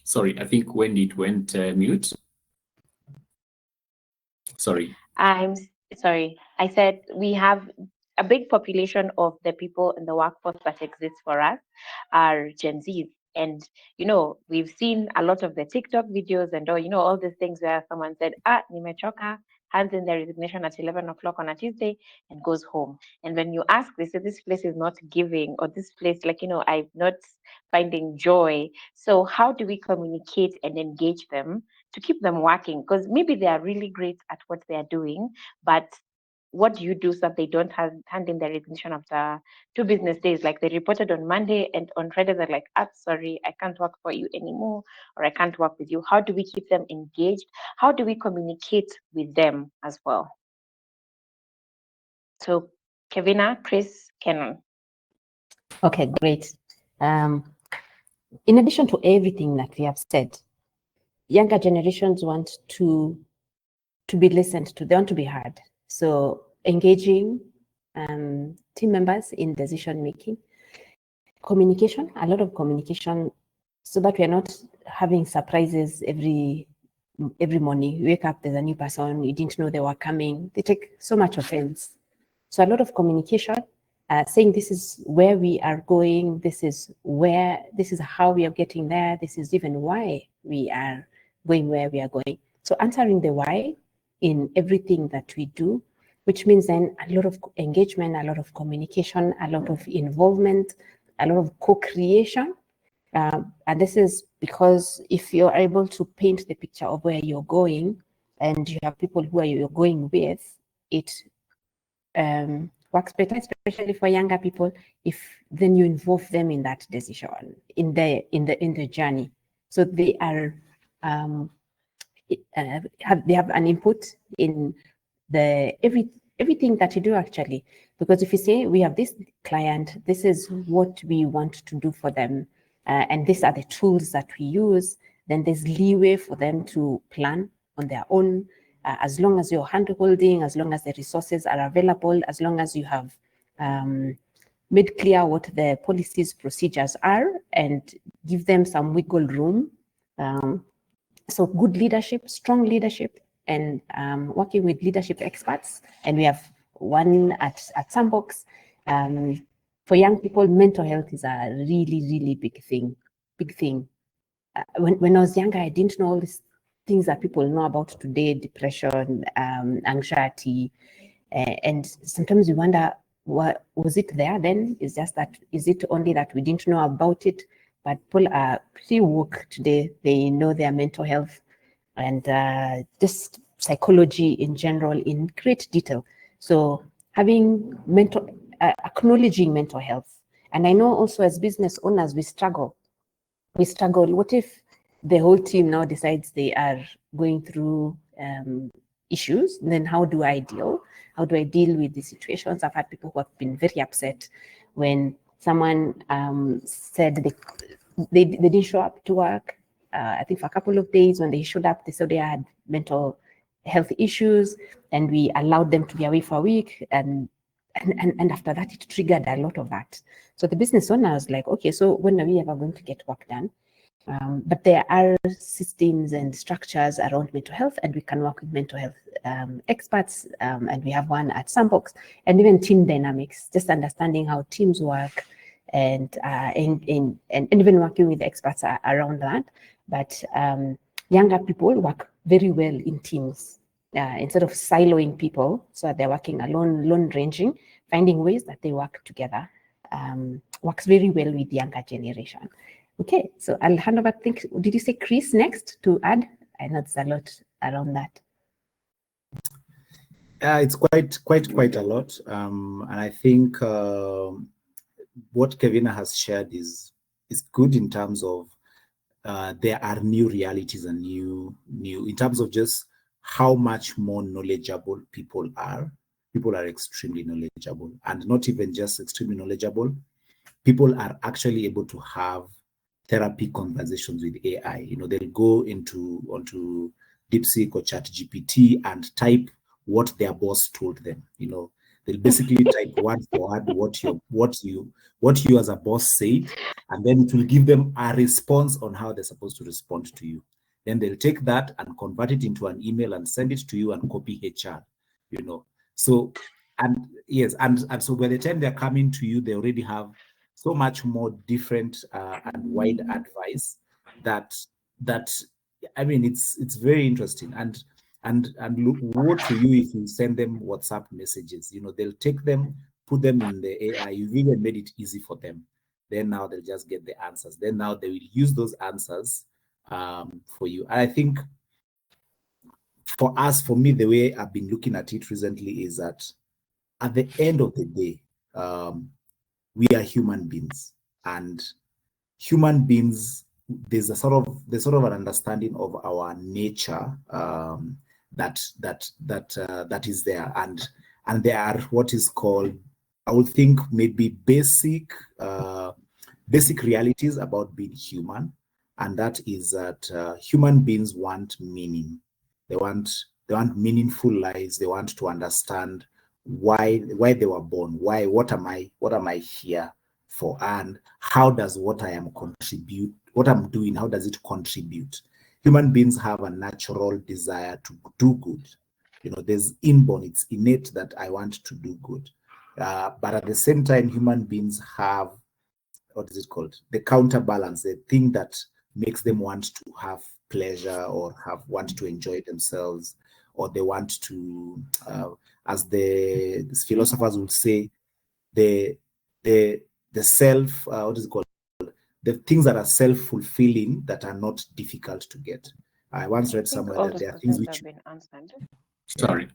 Sorry, I think Wendy it went mute. Sorry. I'm sorry. I said we have a big population of the people in the workforce that exists for us are Gen Zs. And, we've seen a lot of the TikTok videos and all these things where someone said, nimechoka, hands in their resignation at 11 o'clock on a Tuesday and goes home. And when you ask, they say, this place is not giving, or this place, I'm not finding joy. So how do we communicate and engage them to keep them working? Because maybe they are really great at what they are doing, but what do you do so that they don't hand in their resignation after 2 business days? Like they reported on Monday and on Friday they're like, sorry, I can't work for you anymore, or I can't work with you. How do we keep them engaged? How do we communicate with them as well? So, Kevina, Chris, Kenan. Okay, great. In addition to everything that we have said, younger generations want to be listened to. They want to be heard. So engaging team members in decision making, communication, a lot of communication, so that we are not having surprises every morning. You wake up, there's a new person, you didn't know they were coming. They take so much offense. So a lot of communication, saying this is where we are going, this is how we are getting there, this is even why we are going where we are going. So answering the why in everything that we do, which means then a lot of engagement, a lot of communication, a lot of involvement, a lot of co-creation. And this is because if you're able to paint the picture of where you're going and you have people who you're going with, it works better, especially for younger people, if then you involve them in that decision, in the journey. So they are they have an input in everything that you do, actually. Because if you say we have this client, this is what we want to do for them, and these are the tools that we use, then there's leeway for them to plan on their own, as long as you're hand-holding, as long as the resources are available, as long as you have made clear what the policies, procedures are, and give them some wiggle room. So good leadership, strong leadership, and working with leadership experts. And we have one at Sandbox. For young people, mental health is a really, really big thing. When I was younger, I didn't know all these things that people know about today: depression, anxiety, and sometimes we wonder, what was it there then? Is it only that we didn't know about it? But people are pretty woke today. They know their mental health and just psychology in general in great detail. So having acknowledging mental health. And I know also as business owners, we struggle. What if the whole team now decides they are going through issues? Then how do I deal with the situations? I've had people who have been very upset when someone said they didn't show up to work. I think for a couple of days. When they showed up, they said they had mental health issues, and we allowed them to be away for a week. And after that, it triggered a lot of that. So the business owner was like, okay, so when are we ever going to get work done? But there are systems and structures around mental health, and we can work with mental health experts, and we have one at Sandbox, and even team dynamics, just understanding how teams work, and even working with experts around that. But younger people work very well in teams, instead of siloing people, so they're working alone, lone ranging, finding ways that they work together. Works very well with the younger generation. Okay, so I'll hand over. Did you say Chris next to add? I know it's a lot around that. It's quite a lot, and I think what Kevina has shared is good in terms of there are new realities and new in terms of just how much more knowledgeable people are. People are extremely knowledgeable, and not even just extremely knowledgeable. People are actually able to have therapy conversations with AI. You know, they'll go onto DeepSeek or ChatGPT and type what their boss told them. You know, they'll basically type word for word what you as a boss said, and then it will give them a response on how they're supposed to respond to you. Then they'll take that and convert it into an email and send it to you and copy HR. You know, so and yes, and so by the time they're coming to you, they already have so much more different and wide advice that I mean, it's very interesting. And look, woe to you if you send them WhatsApp messages. You know, they'll take them, put them in the AI. You've even made it easy for them. Then now they'll just get the answers. Then now they will use those answers for you. And I think for us, for me, the way I've been looking at it recently is that at the end of the day, we are human beings, and human beings, there's a sort of an understanding of our nature that is there, and there are what is called, I would think, maybe basic realities about being human, and that is that human beings want meaning. They want meaningful lives. They want to understand why they were born. Why? What am I here for? And how does what I'm doing, how does it contribute? Human beings have a natural desire to do good. There's inborn, it's innate that I want to do good. But at the same time, human beings have, what is it called? The counterbalance, the thing that makes them want to have pleasure or want to enjoy themselves, or they want to, as the philosophers would say, the self, what is it called? The things that are self-fulfilling that are not difficult to get. I once read somewhere that there are things which have been answered. Sorry.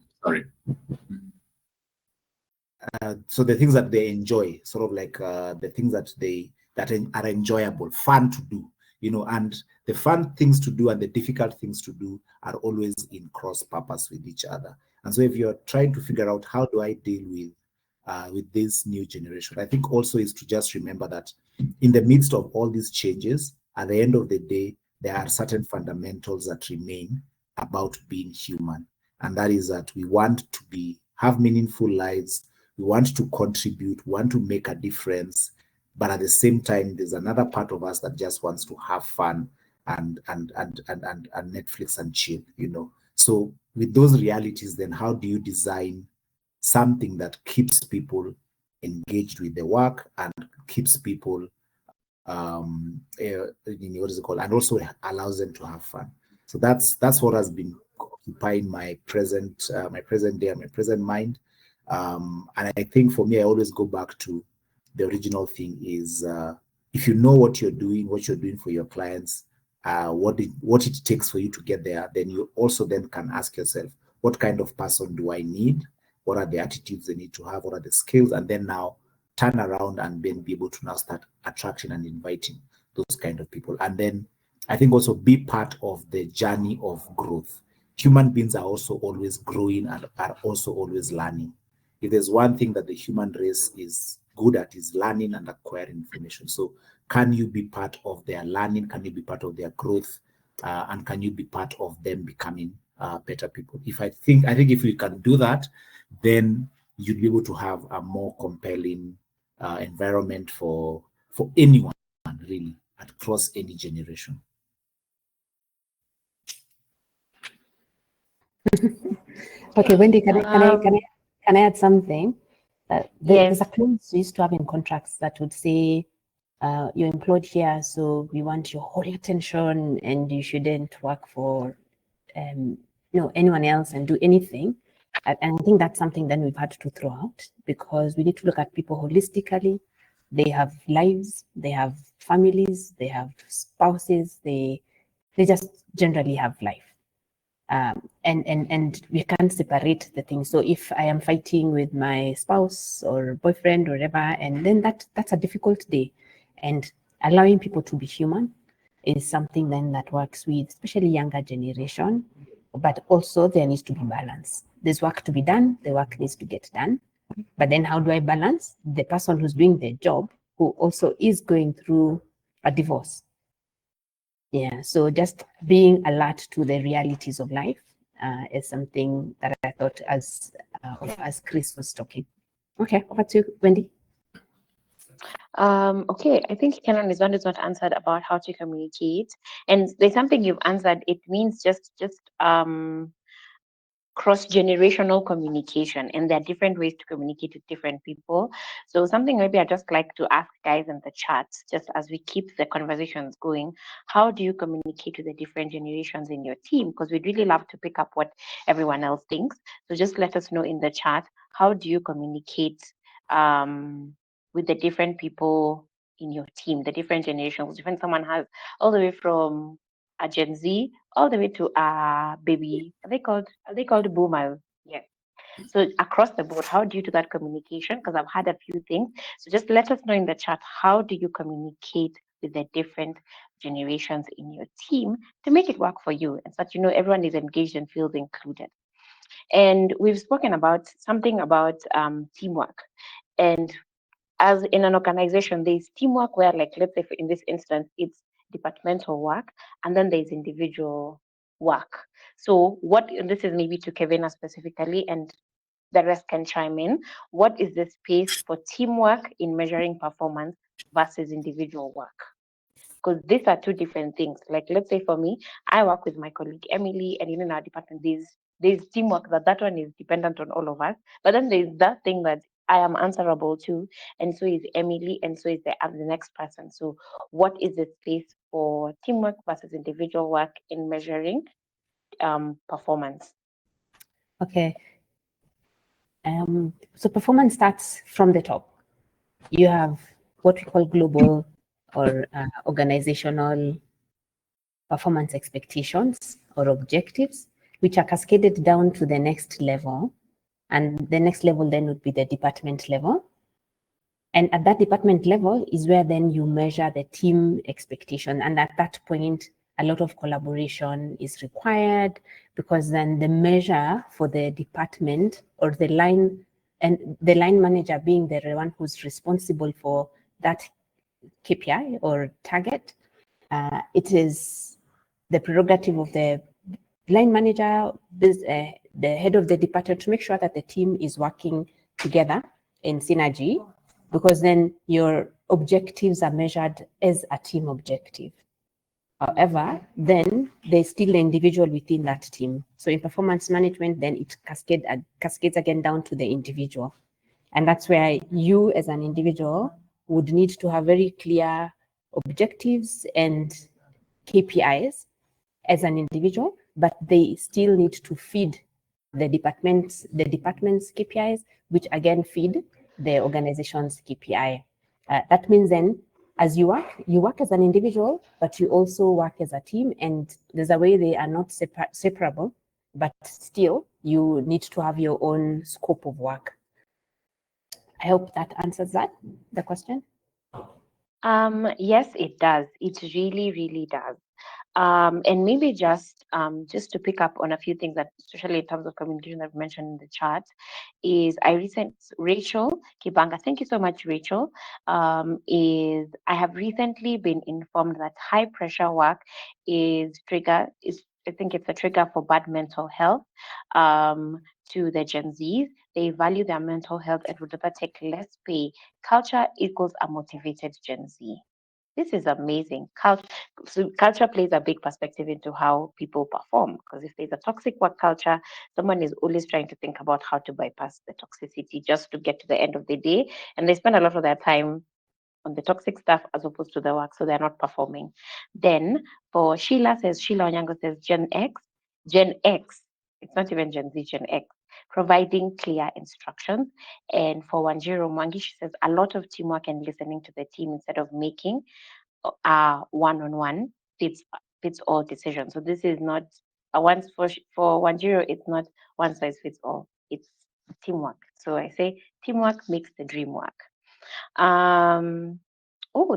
So the things that they enjoy, sort of like the things that are enjoyable, fun to do, and the fun things to do and the difficult things to do are always in cross purpose with each other. And so if you're trying to figure out how do I deal with this new generation, I think also is to just remember that in the midst of all these changes, at the end of the day, there are certain fundamentals that remain about being human. And that is that we want to have meaningful lives. We want to contribute, we want to make a difference, but at the same time, there's another part of us that just wants to have fun and Netflix and chill, So with those realities, then how do you design something that keeps people engaged with the work and keeps people, what is it called, and also allows them to have fun? So that's what has been occupying my present day and my present mind. And I think for me, I always go back to the original thing is if you know what you're doing for your clients, what it takes for you to get there, then you also then can ask yourself, what kind of person do I need? What are the attitudes they need to have? What are the skills? And then now turn around and then be able to now start attracting and inviting those kind of people. And then I think also be part of the journey of growth. Human beings are also always growing and are also always learning. If there's one thing that the human race is good at, is learning and acquiring information. So can you be part of their learning? Can you be part of their growth? And can you be part of them becoming better people? I think if you can do that, then you'd be able to have a more compelling environment for anyone, really, across any generation. Okay, Wendy, can I add something? Yes. There's a clause we used to have in contracts that would say you're employed here, so we want your whole attention, and you shouldn't work for anyone else and do anything. And I think that's something then we've had to throw out, because we need to look at people holistically. They have lives, they have families, they have spouses, they just generally have life. And we can't separate the things. So if I am fighting with my spouse or boyfriend or whatever, and then that's a difficult day. And allowing people to be human is something then that works with especially younger generation, but also there needs to be balance. There's work to be done, the work needs to get done. But then how do I balance the person who's doing the job who also is going through a divorce? Yeah, so just being alert to the realities of life is something that I thought as Chris was talking. Okay, over to you, Wendy. Okay, I think Kenan is one is not answered about how to communicate, and there's something you've answered. It means just cross-generational communication, and there are different ways to communicate with different people. So something maybe I just like to ask guys in the chat, just as we keep the conversations going, how do you communicate with the different generations in your team? Because we'd really love to pick up what everyone else thinks. So just let us know in the chat, how do you communicate with the different people in your team, the different generations? Different, someone has all the way from a Gen Z, all the way to a baby. Are they called boomers? Yes. So across the board, how do you do that communication? Because I've had a few things. So just let us know in the chat, how do you communicate with the different generations in your team to make it work for you, and so that you know everyone is engaged and feels included. And we've spoken about something about teamwork. And as in an organization, there's teamwork where, like, let's say in this instance, it's departmental work, and then there's individual work. So what, and this is maybe to Kevina specifically, and the rest can chime in. What is the space for teamwork in measuring performance versus individual work? Because these are two different things. Like, let's say for me, I work with my colleague Emily, and in our department, there's teamwork that one is dependent on all of us. But then there's that thing that I am answerable to, and so is Emily, and so is the next person. So, what is the space for teamwork versus individual work in measuring performance? Okay. So performance starts from the top. You have what we call global or organizational performance expectations or objectives, which are cascaded down to the next level. And the next level then would be the department level. And at that department level is where then you measure the team expectation. And at that point, a lot of collaboration is required, because then the measure for the department or the line, and the line manager being the one who's responsible for that KPI or target, it is the prerogative of the line manager, the head of the department, to make sure that the team is working together in synergy, because then your objectives are measured as a team objective. However, then there's still the individual within that team. So in performance management, then it cascades again down to the individual. And that's where you as an individual would need to have very clear objectives and KPIs as an individual, but they still need to feed the department's KPIs, which again feed the organization's KPI. That means then, as you work as an individual, but you also work as a team, and there's a way they are not separable, but still you need to have your own scope of work. I hope that answers the question. Yes, it does. It really, really does. And maybe just to pick up on a few things that, especially in terms of communication, I've mentioned in the chat, is Rachel Kibanga. Thank you so much, Rachel. Is I have recently been informed that high pressure work I think it's a trigger for bad mental health. To the Gen Zs, they value their mental health and would rather take less pay. Culture equals a motivated Gen Z. This is amazing. Culture plays a big perspective into how people perform. Because if there's a toxic work culture, someone is always trying to think about how to bypass the toxicity just to get to the end of the day. And they spend a lot of their time on the toxic stuff as opposed to the work, so they're not performing. Then for Sheila Onyango says Gen X, it's not even Gen Z, Gen X, providing clear instructions. And for Wanjiro Mwangi, she says a lot of teamwork and listening to the team instead of making one-on-one fits all decisions. So this is not for Wanjiro, it's not one size fits all. It's teamwork. So I say teamwork makes the dream work.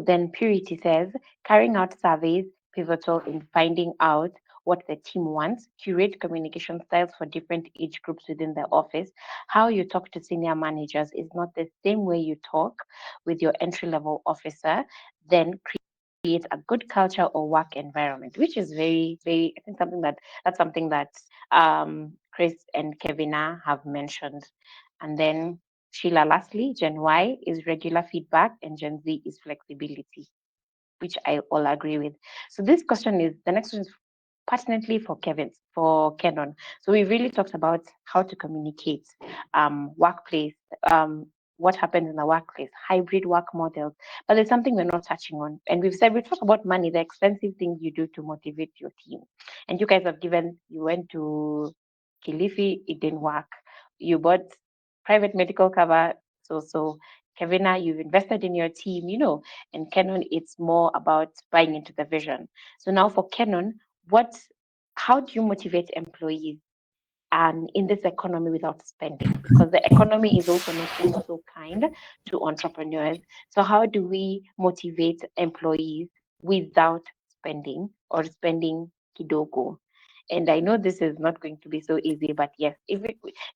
Then Purity says carrying out surveys pivotal in finding out what the team wants, curate communication styles for different age groups within the office. How you talk to senior managers is not the same way you talk with your entry-level officer. Then create a good culture or work environment, which is very, very, I think that's something that Chris and Kevina have mentioned. And then Sheila, lastly, Gen Y is regular feedback and Gen Z is flexibility, which I all agree with. So the next question is pertinently for Kenon. So we really talked about how to communicate, workplace, what happens in the workplace, hybrid work models. But there's something we're not touching on. And we talked about money, the expensive things you do to motivate your team. And you guys you went to Kilifi, it didn't work. You bought private medical cover. So Kevina, you've invested in your team, and Kenon, it's more about buying into the vision. So now for Kenon, how do you motivate employees and in this economy without spending? Because the economy is also not being so kind to entrepreneurs. So how do we motivate employees without spending or spending kidogo? And I know this is not going to be so easy, but yes,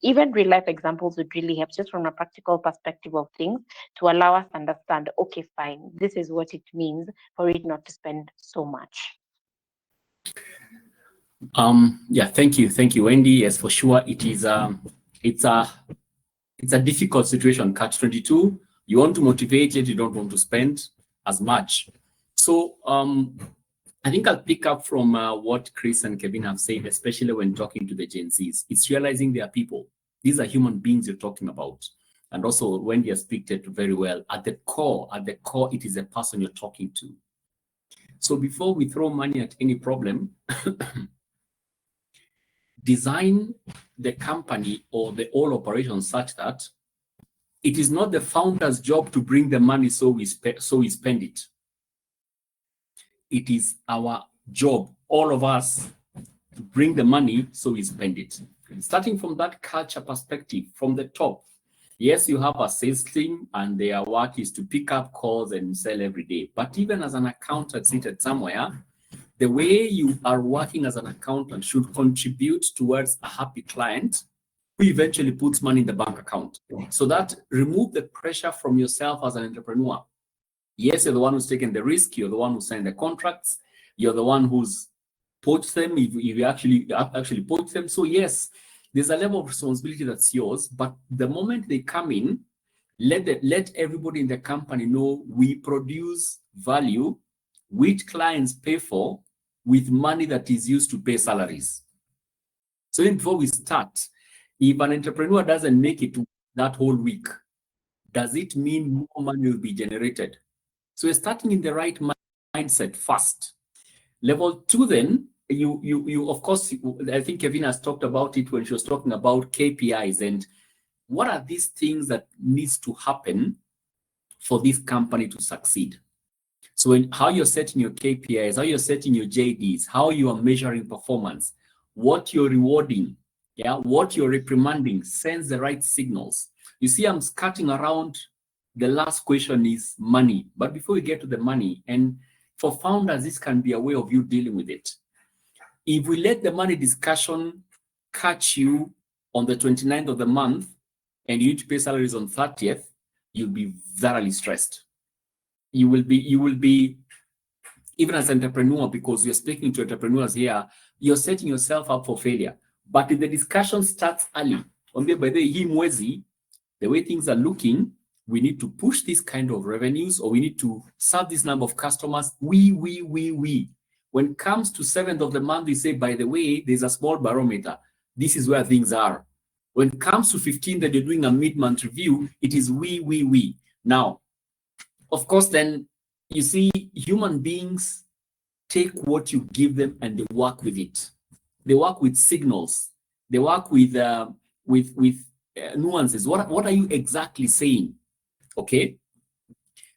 even real life examples would really help, just from a practical perspective of things, to allow us to understand, okay, fine, this is what it means for it not to spend so much. Yeah, thank you, Wendy. Yes, for sure, it's a difficult situation. Catch-22. You want to motivate, yet you don't want to spend as much. So I think I'll pick up from what Chris and Kevin have said, especially when talking to the Gen Zs. It's realizing they are people. These are human beings you're talking about. And also, Wendy has picked it very well. At the core, it is a person you're talking to. So before we throw money at any problem, design the company or the whole operation such that it is not the founder's job to bring the money so we spend it. It is our job, all of us, to bring the money so we spend it. Starting from that culture perspective, from the top, yes, you have a sales team and their work is to pick up calls and sell every day. But even as an accountant seated somewhere, the way you are working as an accountant should contribute towards a happy client who eventually puts money in the bank account. So that remove the pressure from yourself as an entrepreneur. Yes, you're the one who's taken the risk. You're the one who signed the contracts. You're the one who's poached them, if you actually poached them. So yes, there's a level of responsibility that's yours. But the moment they come in, let everybody in the company know we produce value, which clients pay for, with money that is used to pay salaries. So even before we start, if an entrepreneur doesn't make it that whole week, does it mean more money will be generated? So we're starting in the right mindset first. Level 2, then, you of course, I think Kevin has talked about it when she was talking about KPIs and what are these things that needs to happen for this company to succeed. So how you're setting your KPIs, how you're setting your JDs, how you are measuring performance, what you're rewarding, what you're reprimanding sends the right signals. You see, I'm skirting around. The last question is money. But before we get to the money, and for founders, this can be a way of you dealing with it. If we let the money discussion catch you on the 29th of the month and you need to pay salaries on 30th, you'll be thoroughly stressed. You will be, even as an entrepreneur, because you're speaking to entrepreneurs here, you're setting yourself up for failure. But if the discussion starts early, by the way, the way things are looking, we need to push this kind of revenues, or we need to serve this number of customers. We. When it comes to 7th of the month, we say, by the way, there's a small barometer. This is where things are. When it comes to 15th, that you're doing a mid-month review, it is we. Now, of course, then you see human beings take what you give them and they work with it. They work with signals. They work with nuances. What are you exactly saying? Okay.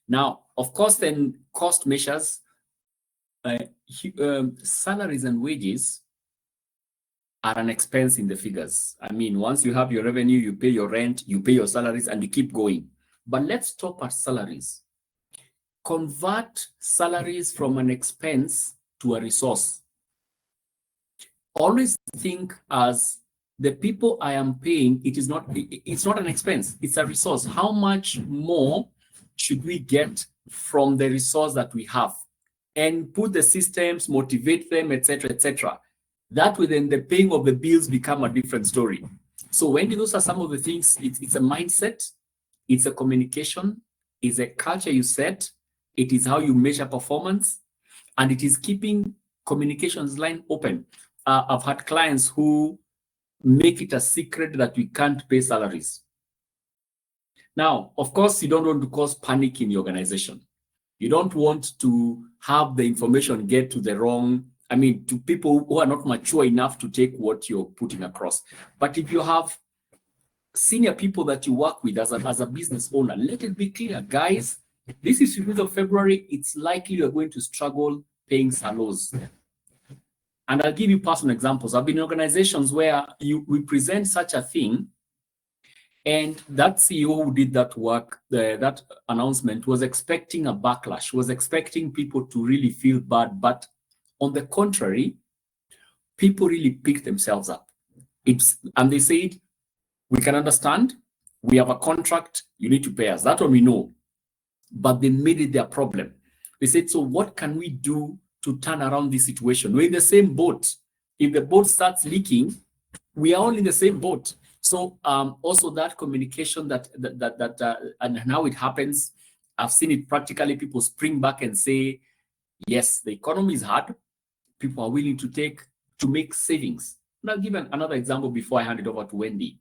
Now, of course, then cost measures, salaries and wages are an expense in the figures. I mean, once you have your revenue, you pay your rent, you pay your salaries, and you keep going. But let's stop at salaries. Convert salaries from an expense to a resource. Always think as the people I am paying, it's not an expense, it's a resource. How much more should we get from the resource that we have? And put the systems, motivate them, etc., etc. That way, then the paying of the bills become a different story. So when those are some of the things, it's a mindset, it's a communication, it's a culture you set, it is how you measure performance, and it is keeping communications line open. I've had clients who make it a secret that we can't pay salaries. Now, of course, you don't want to cause panic in the organization. You don't want to have the information get to the wrong, to people who are not mature enough to take what you're putting across. But if you have senior people that you work with as a business owner, let it be clear, guys, this is 15th of February, it's likely you're going to struggle paying salaries. And I'll give you personal examples. I've been in organizations where we present such a thing, and that CEO who did that work, that announcement, was expecting a backlash, was expecting people to really feel bad. But on the contrary, people really picked themselves up. And they said, we can understand, we have a contract, you need to pay us. That one we know. But they made it their problem. They said, so what can we do to turn around this situation? We're in the same boat. If the boat starts leaking, we are all in the same boat. So also that communication and how it happens, I've seen it practically. People spring back and say, yes, the economy is hard. People are willing to make savings. And I'll give another example before I hand it over to Wendy.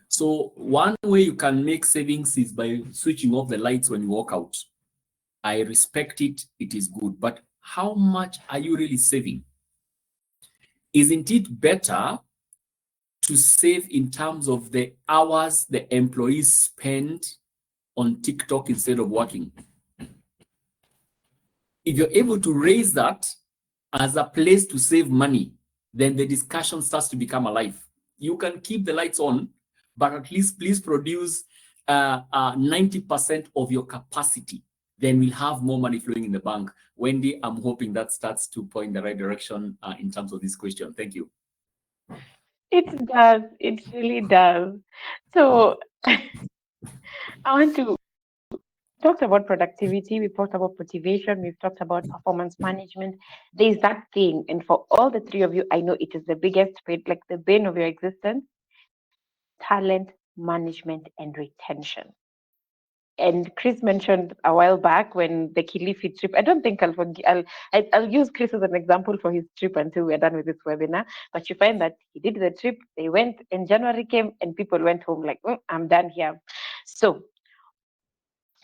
So one way you can make savings is by switching off the lights when you walk out. I respect it, it is good, but how much are you really saving? Isn't it better to save in terms of the hours the employees spend on TikTok instead of working? If you're able to raise that as a place to save money, then the discussion starts to become alive. You can keep the lights on, but at least please produce 90% of your capacity. Then we'll have more money flowing in the bank. Wendy, I'm hoping that starts to point in the right direction in terms of this question. Thank you. It does. It really does. So I want to talk about productivity. We've talked about motivation. We've talked about performance management. There's that thing, and for all the three of you, I know it is the biggest pain, like the bane of your existence: talent management and retention. And Chris mentioned a while back when the Kilifi trip. I don't think I'll use Chris as an example for his trip until we're done with this webinar. But you find that he did the trip, they went, and January came, and people went home like, I'm done here. So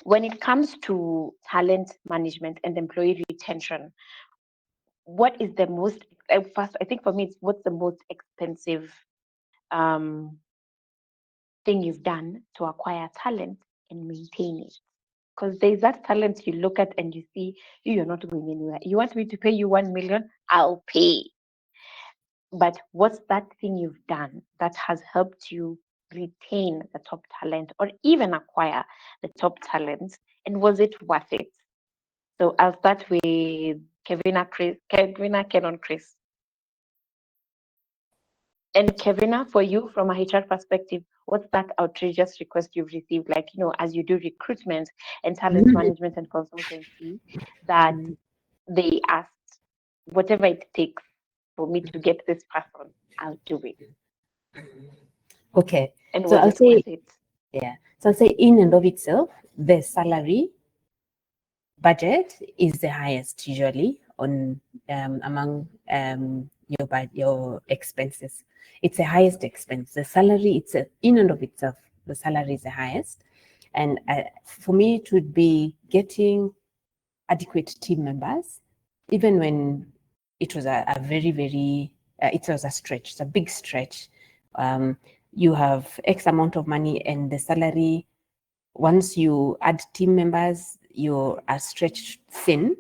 when it comes to talent management and employee retention, what is the most first? I think for me, it's what's the most expensive thing you've done to acquire talent and maintain it? Because there's that talent you look at and you see you're not going anywhere. You want me to pay you 1 million? I'll pay. But what's that thing you've done that has helped you retain the top talent or even acquire the top talent? And was it worth it? So I'll start with Kevina, Kenon, Chris. And Kevina, for you, from a HR perspective, what's that outrageous request you've received? Like, as you do recruitment and talent management and consultancy, that they asked, whatever it takes for me to get this person, I'll do it. Okay. And So I'll say, it? yeah. So I'll say in and of itself, the salary budget is the highest usually on among your expenses. It's the highest expense. The salary, it's in and of itself, the salary is the highest. And for me, it would be getting adequate team members, even when it was a very, very, it was a stretch, it's a big stretch. You have X amount of money and the salary, once you add team members, you are stretched thin.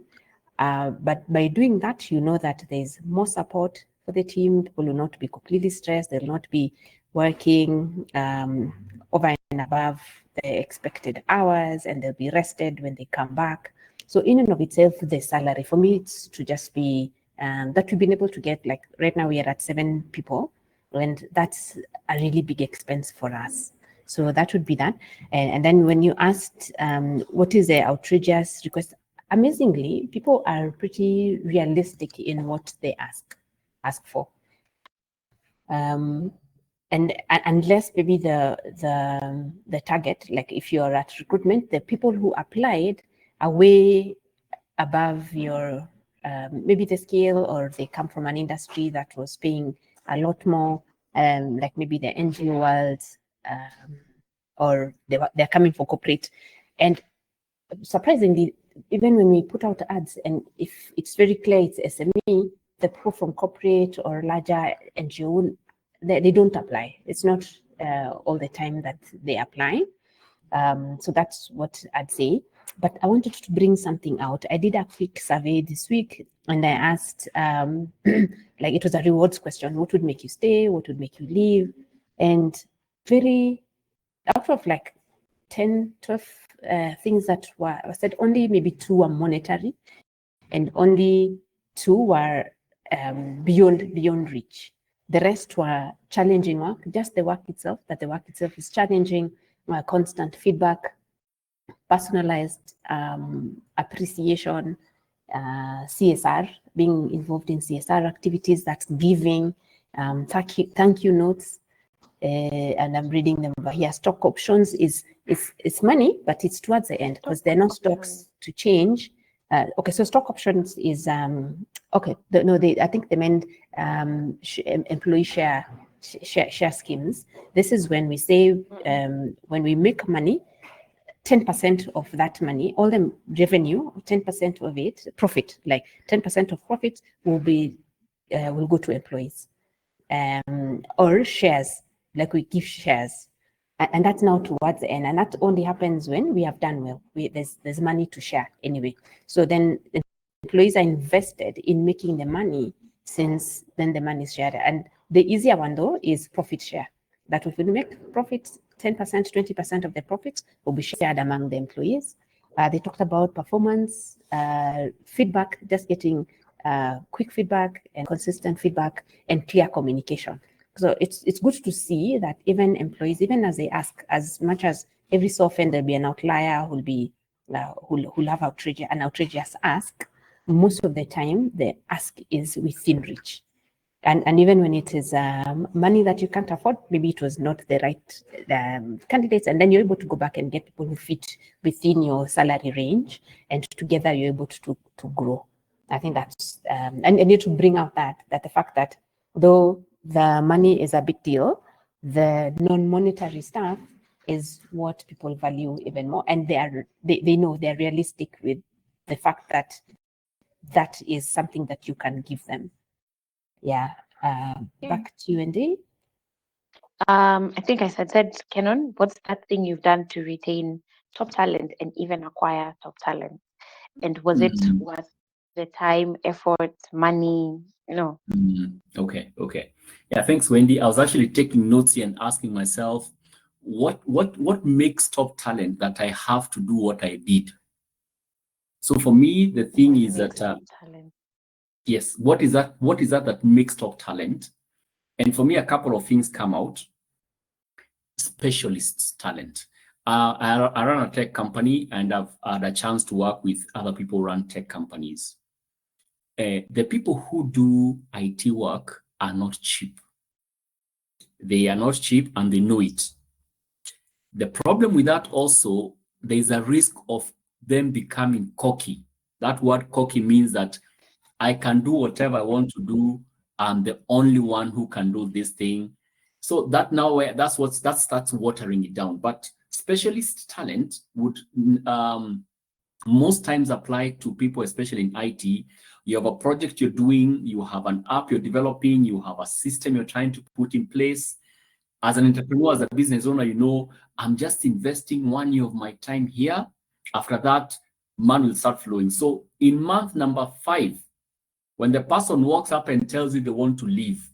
But by doing that, you know that there's more support for the team. People will not be completely stressed. They'll not be working over and above the expected hours, and they'll be rested when they come back. So in and of itself, the salary, for me, it's to just be that we've been able to get, like right now we are at 7 people, and that's a really big expense for us. So that would be that. And then when you asked what is the outrageous request, amazingly, people are pretty realistic in what they ask for. And unless maybe the target, like if you're at recruitment, the people who applied are way above your maybe the scale, or they come from an industry that was paying a lot more, like maybe the NGO world, or they're coming for corporate. And surprisingly, even when we put out ads, and if it's very clear it's SME, the people from corporate or larger NGO, they don't apply. It's not all the time that they apply. So that's what I'd say. but I wanted to bring something out. I did a quick survey this week, and I asked, like, it was a rewards question: what would make you stay? What would make you leave? And out of like 10, 12 things that were said, only maybe 2 were monetary, and only 2 were beyond reach. The rest were challenging work, just the work itself, that the work itself is challenging, constant feedback, personalized appreciation, CSR, being involved in CSR activities, that's giving, thank you notes, and I'm reading them over here. Stock options is money, but it's towards the end because they're not stocks to change. Okay, so stock options is okay. I think they meant employee share schemes. This is when we say when we make money, 10% of that money, all the revenue, 10% of it, profit, like 10% of profit will go to employees, or shares, like we give shares, and that's now towards the end, and that only happens when we have done well. There's money to share anyway. So then the employees are invested in making the money, since then the money is shared. And the easier one though is profit share. That if we make profits, 10%, 20% of the profits will be shared among the employees. They talked about performance, feedback, just getting quick feedback and consistent feedback and clear communication. So it's good to see that even employees, even as they ask, as much as every so often there'll be an outlier who'll have an outrageous ask, most of the time the ask is within reach. And even when it is money that you can't afford, maybe it was not the right candidates, and then you're able to go back and get people who fit within your salary range, and together you're able to grow. I think that's and I need to bring out that the fact that though the money is a big deal, the non-monetary stuff is what people value even more, and they know they're realistic with the fact that that is something that you can give them. Yeah. Back to you, Andy. I think I said, Kenon, what's that thing you've done to retain top talent and even acquire top talent? And was it worth the time, effort, money? Okay. Yeah, thanks, Wendy. I was actually taking notes here and asking myself, what makes top talent that I have to do what I did? So for me, the thing is that yes, what is that makes top talent? And for me, a couple of things come out. Specialist talent. I run a tech company, and I've had a chance to work with other people who run tech companies. The people who do IT work are not cheap. They are not cheap, and they know it. The problem with that also, there's a risk of them becoming cocky. That word cocky means that I can do whatever I want to do. I'm the only one who can do this thing. So that now that starts watering it down. But specialist talent would most times apply to people, especially in IT. You have a project you're doing, you have an app you're developing, you have a system you're trying to put in place. As an entrepreneur, as a business owner, you know, I'm just investing 1 year of my time here. After that, money will start flowing. So in month number 5, when the person walks up and tells you they want to leave,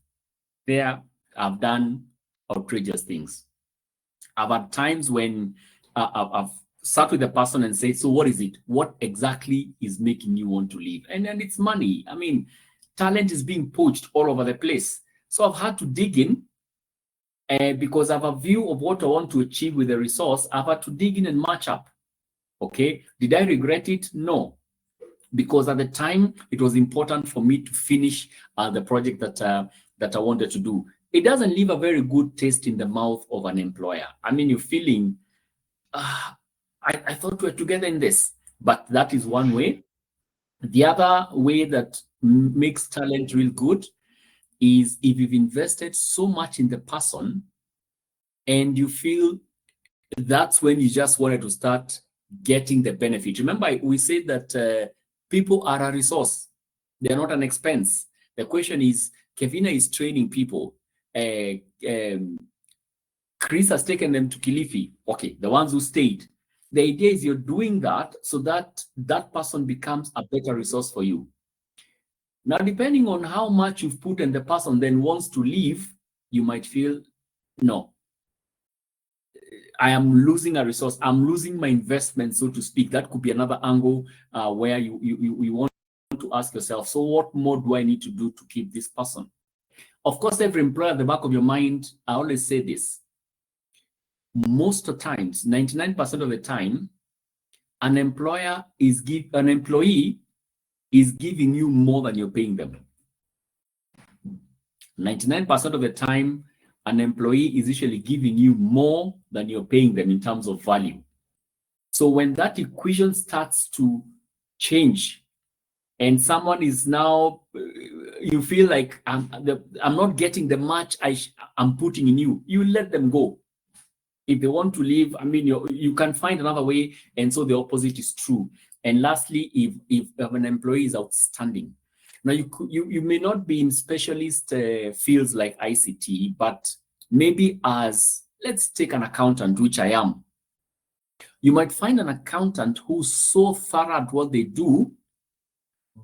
there I've done outrageous things. I've had times when I've sat with the person and said, so what is it? What exactly is making you want to leave? And then it's money. I mean, talent is being poached all over the place. So I've had to dig in, because I have a view of what I want to achieve with the resource. I've had to dig in and match up. Okay. Did I regret it? No. Because at the time, it was important for me to finish the project that I wanted to do. It doesn't leave a very good taste in the mouth of an employer. I mean, you're feeling, I thought we were together in this. But that is one way. The other way that makes talent real good is if you've invested so much in the person and you feel that's when you just wanted to start getting the benefit. Remember, we said that people are a resource. They're not an expense. The question is, Kevina is training people. Chris has taken them to Kilifi. Okay, the ones who stayed. The idea is you're doing that so that that person becomes a better resource for you. Now, depending on how much you've put and the person then wants to leave, you might feel, no, I am losing a resource. I'm losing my investment, so to speak. That could be another angle where you want to ask yourself, so what more do I need to do to keep this person? Of course, every employer at the back of your mind, I always say this. Most of the times, 99% of the time, an employee is giving you more than you're paying them. 99% of the time, an employee is usually giving you more than you're paying them in terms of value. So when that equation starts to change and someone is now, you feel like I'm not getting the match I'm putting in you, you let them go. If they want to leave, I mean, you can find another way. And so the opposite is true. And lastly, if an employee is outstanding. Now, you may not be in specialist fields like ICT, but maybe as, let's take an accountant, which I am. You might find an accountant who's so thorough at what they do,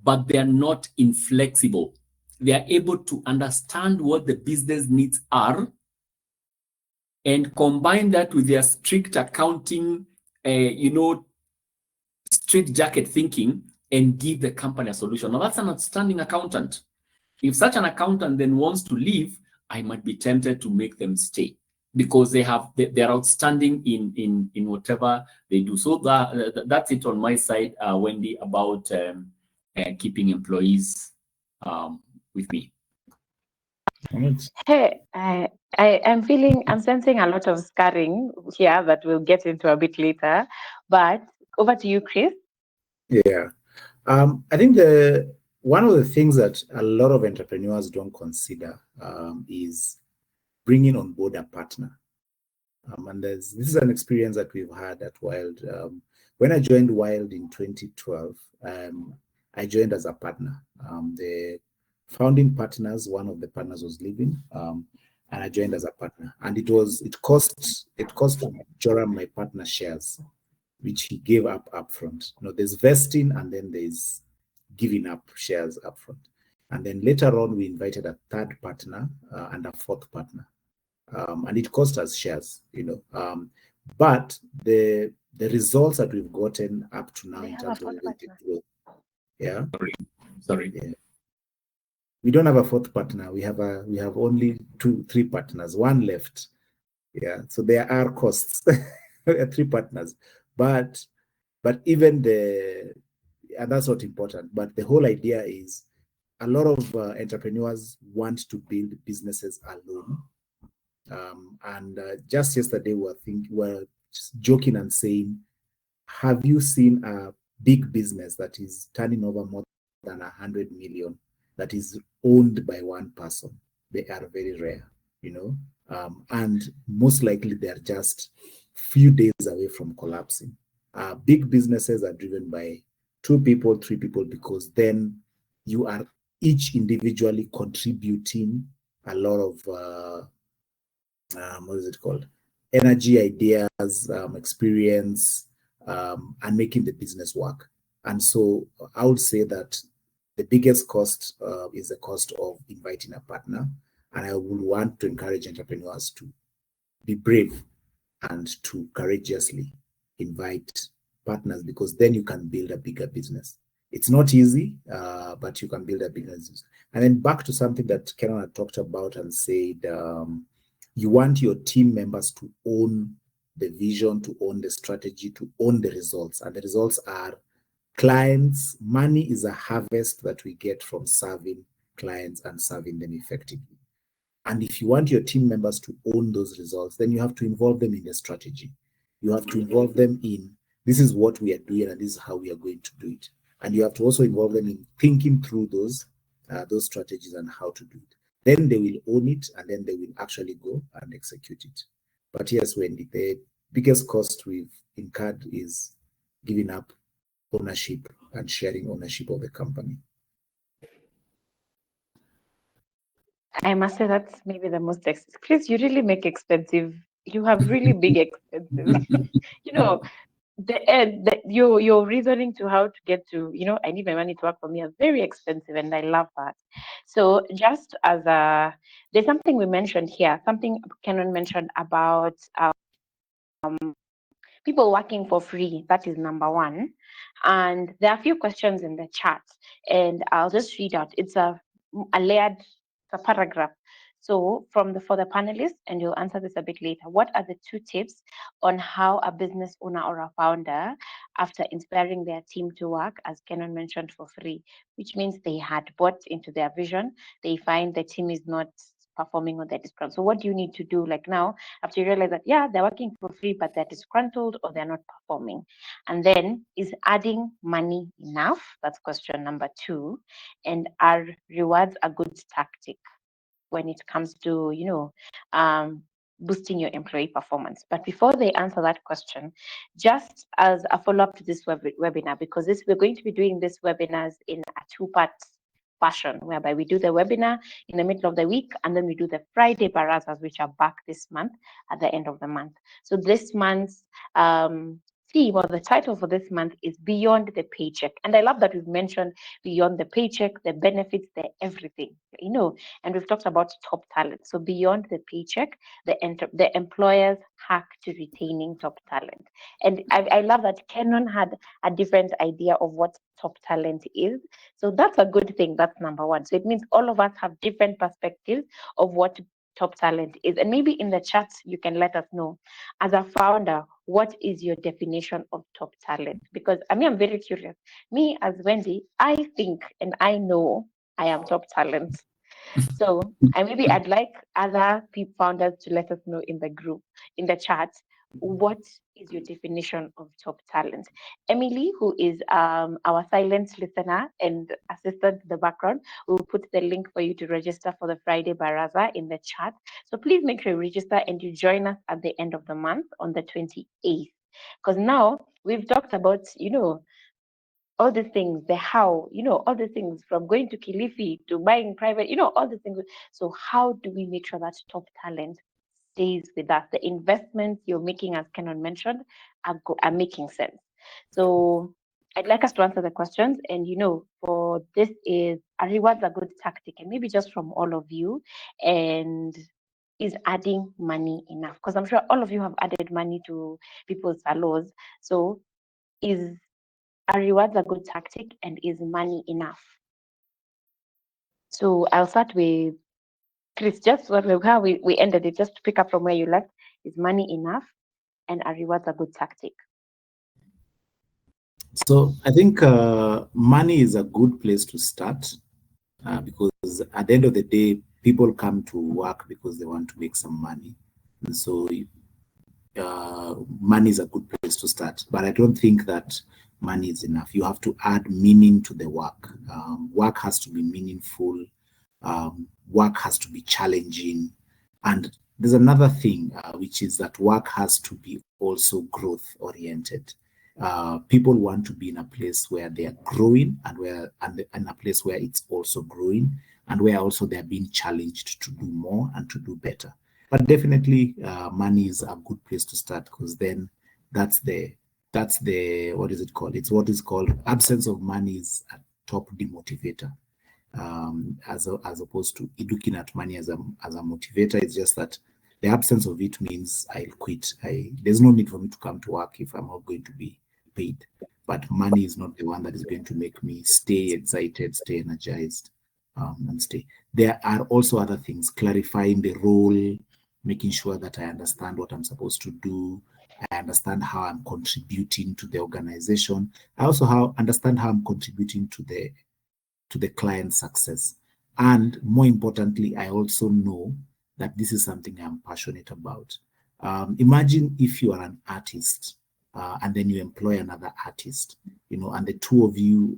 but they're not inflexible. They are able to understand what the business needs are and combine that with their strict accounting, straight jacket thinking, and give the company a solution. Now, that's an outstanding accountant. If such an accountant then wants to leave, I might be tempted to make them stay because they're outstanding in whatever they do. So that's it on my side, Wendy, about keeping employees with me. Hey, I'm sensing a lot of scarring here that we'll get into a bit later. But over to you, Chris. Yeah. I think one of the things that a lot of entrepreneurs don't consider is bringing on board a partner. And this is an experience that we've had at Wild. When I joined Wild in 2012, I joined as a partner. The founding partners, one of the partners was leaving, and I joined as a partner. And it cost Joram, my partner, shares, which he gave up upfront. There's vesting and then there's giving up shares upfront. And then later on, we invited a third partner and a fourth partner. And it cost us shares, but the results that we've gotten up to now in terms of growth. Yeah. Sorry. Yeah. We don't have a fourth partner. We have only 3 partners, one left. Yeah. So there are costs. 3 partners, but even and that's not important. But the whole idea is a lot of entrepreneurs want to build businesses alone. Just yesterday we're just joking and saying, have you seen a big business that is turning over more than 100 million that is owned by one person? They are very rare, and most likely they are just few days away from collapsing. Big businesses are driven by 2 people, 3 people, because then you are each individually contributing a lot of energy, ideas, experience, and making the business work. And so I would say that the biggest cost is the cost of inviting a partner. And I would want to encourage entrepreneurs to be brave and to courageously invite partners, because then you can build a bigger business. It's not easy, but you can build a bigger business. And then back to something that Kenan had talked about and said, you want your team members to own the vision, to own the strategy, to own the results. And the results are clients. Money is a harvest that we get from serving clients and serving them effectively. And if you want your team members to own those results, then you have to involve them in the strategy. You have to involve them in, this is what we are doing and this is how we are going to do it. And you have to also involve them in thinking through those strategies and how to do it. Then they will own it, and then they will actually go and execute it. But yes, Wendy, the biggest cost we've incurred is giving up ownership and sharing ownership of the company. I must say that's maybe the most expensive. Chris, you really make expensive. You have really big expenses. your reasoning to how to get to, I need my money to work for me are very expensive, and I love that. So just as there's something we mentioned here, something Kenon mentioned about people working for free. That is number one. And there are a few questions in the chat, and I'll just read out. It's a layered, it's a paragraph. So for the panelists, and you'll answer this a bit later. What are the 2 tips on how a business owner or a founder, after inspiring their team to work, as Kenan mentioned, for free, which means they had bought into their vision, they find the team is not performing on their discount. So what do you need to do? Like now, after you realize that, yeah, they're working for free, but they're disgruntled or they're not performing. And then, is adding money enough? That's question number 2. And are rewards a good tactic when it comes to, boosting your employee performance? But before they answer that question, just as a follow-up to this webinar, because we're going to be doing this webinars in a 2-part fashion, whereby we do the webinar in the middle of the week, and then we do the Friday barazas, which are back this month at the end of the month. So this month's theme, or the title for this month, is Beyond the Paycheck. And I love that we've mentioned beyond the paycheck, the benefits, the everything, and we've talked about top talent. So beyond the paycheck, the employer's hack to retaining top talent. And I love that Kenon had a different idea of what top talent is. So that's a good thing. That's number one. So it means all of us have different perspectives of what top talent is. And maybe in the chat, you can let us know, as a founder, what is your definition of top talent? Because I'm very curious. Me, as Wendy, I think and I know I am top talent. So I'd like other people founders to let us know in the group, in the chat, what is your definition of top talent? Emily, who is our silent listener and assistant in the background, will put the link for you to register for the Friday Baraza in the chat. So please make sure you register and you join us at the end of the month on the 28th. Because now we've talked about, all these things, the how, all these things, from going to Kilifi to buying private, all these things. So how do we make sure that top talent stays with us? The investments you're making, as Kenon mentioned, are making sense. So I'd like us to answer the questions. And, for this, are rewards a good tactic? And maybe just from all of you. And is adding money enough? Because I'm sure all of you have added money to people's salons. So are rewards a good tactic, and is money enough? So I'll start with Chris, just how we ended it, just to pick up from where you left. Is money enough, and are rewards a good tactic? So I think money is a good place to start because at the end of the day, people come to work because they want to make some money. And so money is a good place to start, but I don't think that money is enough. You have to add meaning to the work. Work has to be meaningful. Work has to be challenging. And there's another thing, which is that work has to be also growth oriented. People want to be in a place where they are growing and a place where it's also growing, and where also they're being challenged to do more and to do better. But definitely money is a good place to start, because then that's the what is it called? It's what is called absence of money is a top demotivator. As opposed to looking at money as a motivator. It's just that the absence of it means I'll quit. There's no need for me to come to work if I'm not going to be paid. But money is not the one that is going to make me stay excited, stay energized, and stay. There are also other things: clarifying the role, making sure that I understand what I'm supposed to do. I understand how I'm contributing to the organization. I also understand how I'm contributing to the client's success. And more importantly, I also know that this is something I'm passionate about. Imagine if you are an artist and then you employ another artist, and the two of you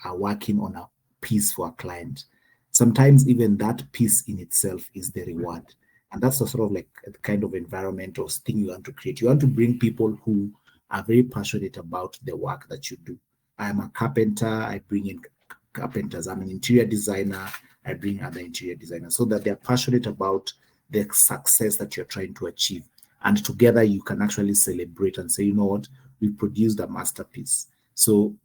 are working on a piece for a client. Sometimes even that piece in itself is the reward. And that's a sort of like a kind of environment or thing you want to create. You want to bring people who are very passionate about the work that you do. I'm a carpenter, I bring in carpenters. I'm an interior designer, I bring other interior designers, so that they're passionate about the success that you're trying to achieve. And together you can actually celebrate and say, you know what, we produced a masterpiece. So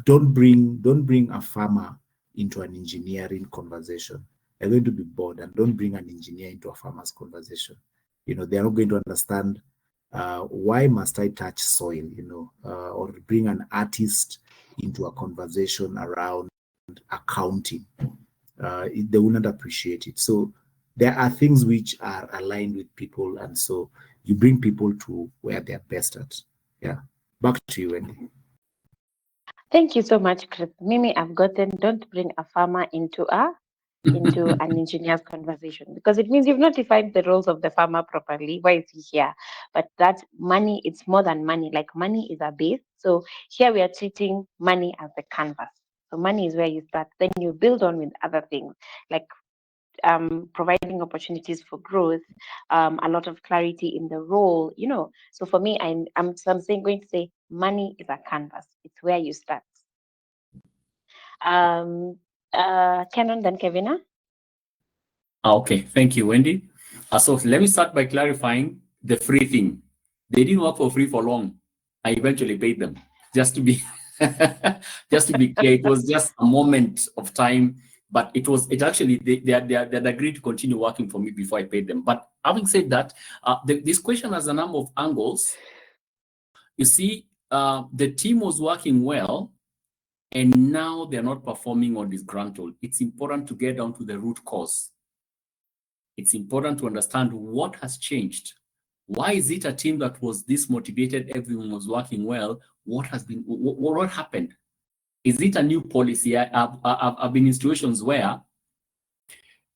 don't bring a farmer into an engineering conversation. They're going to be bored, and don't bring an engineer into a farmer's conversation. You know, they're not going to understand why must I touch soil, or bring an artist into a conversation around accounting. They will not appreciate it. So there are things which are aligned with people, and so you bring people to where they're best at. Yeah. Back to you, Wendy. Thank you so much, Chris. Mimi, I've gotten don't bring a farmer into an engineer's conversation, because it means you've not defined the roles of the farmer properly. Why is he here? But that money, it's more than money. Like, money is a base. So here we are treating money as the canvas. So money is where you start. Then you build on with other things like providing opportunities for growth, a lot of clarity in the role. So for me, I'm going to say money is a canvas. It's where you start. Kenon, then Kevina. Okay, thank you, Wendy. So let me start by clarifying the free thing. They didn't work for free for long. I eventually paid them. Just to be just to be clear, it was just a moment of time, but it actually they had agreed to continue working for me before I paid them. But having said that, this question has a number of angles. You see, the team was working well, and now they're not performing or disgruntled. It's important to get down to the root cause. It's important to understand what has changed. Why is it a team that was this motivated, everyone was working well? What happened? Is it a new policy? I've been in situations where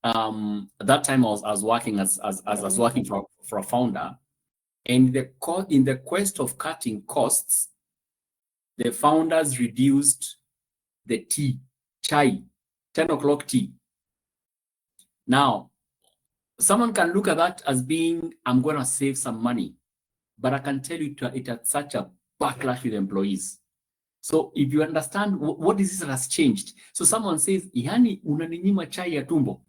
at that time I was working as working for a founder, and in the quest of cutting costs, the founders reduced the chai, 10 o'clock tea. Now, someone can look at that as being, I'm going to save some money. But I can tell you it had such a backlash with employees. So if you understand what is this that has changed. So someone says, yani unaninyima chai ya tumbo.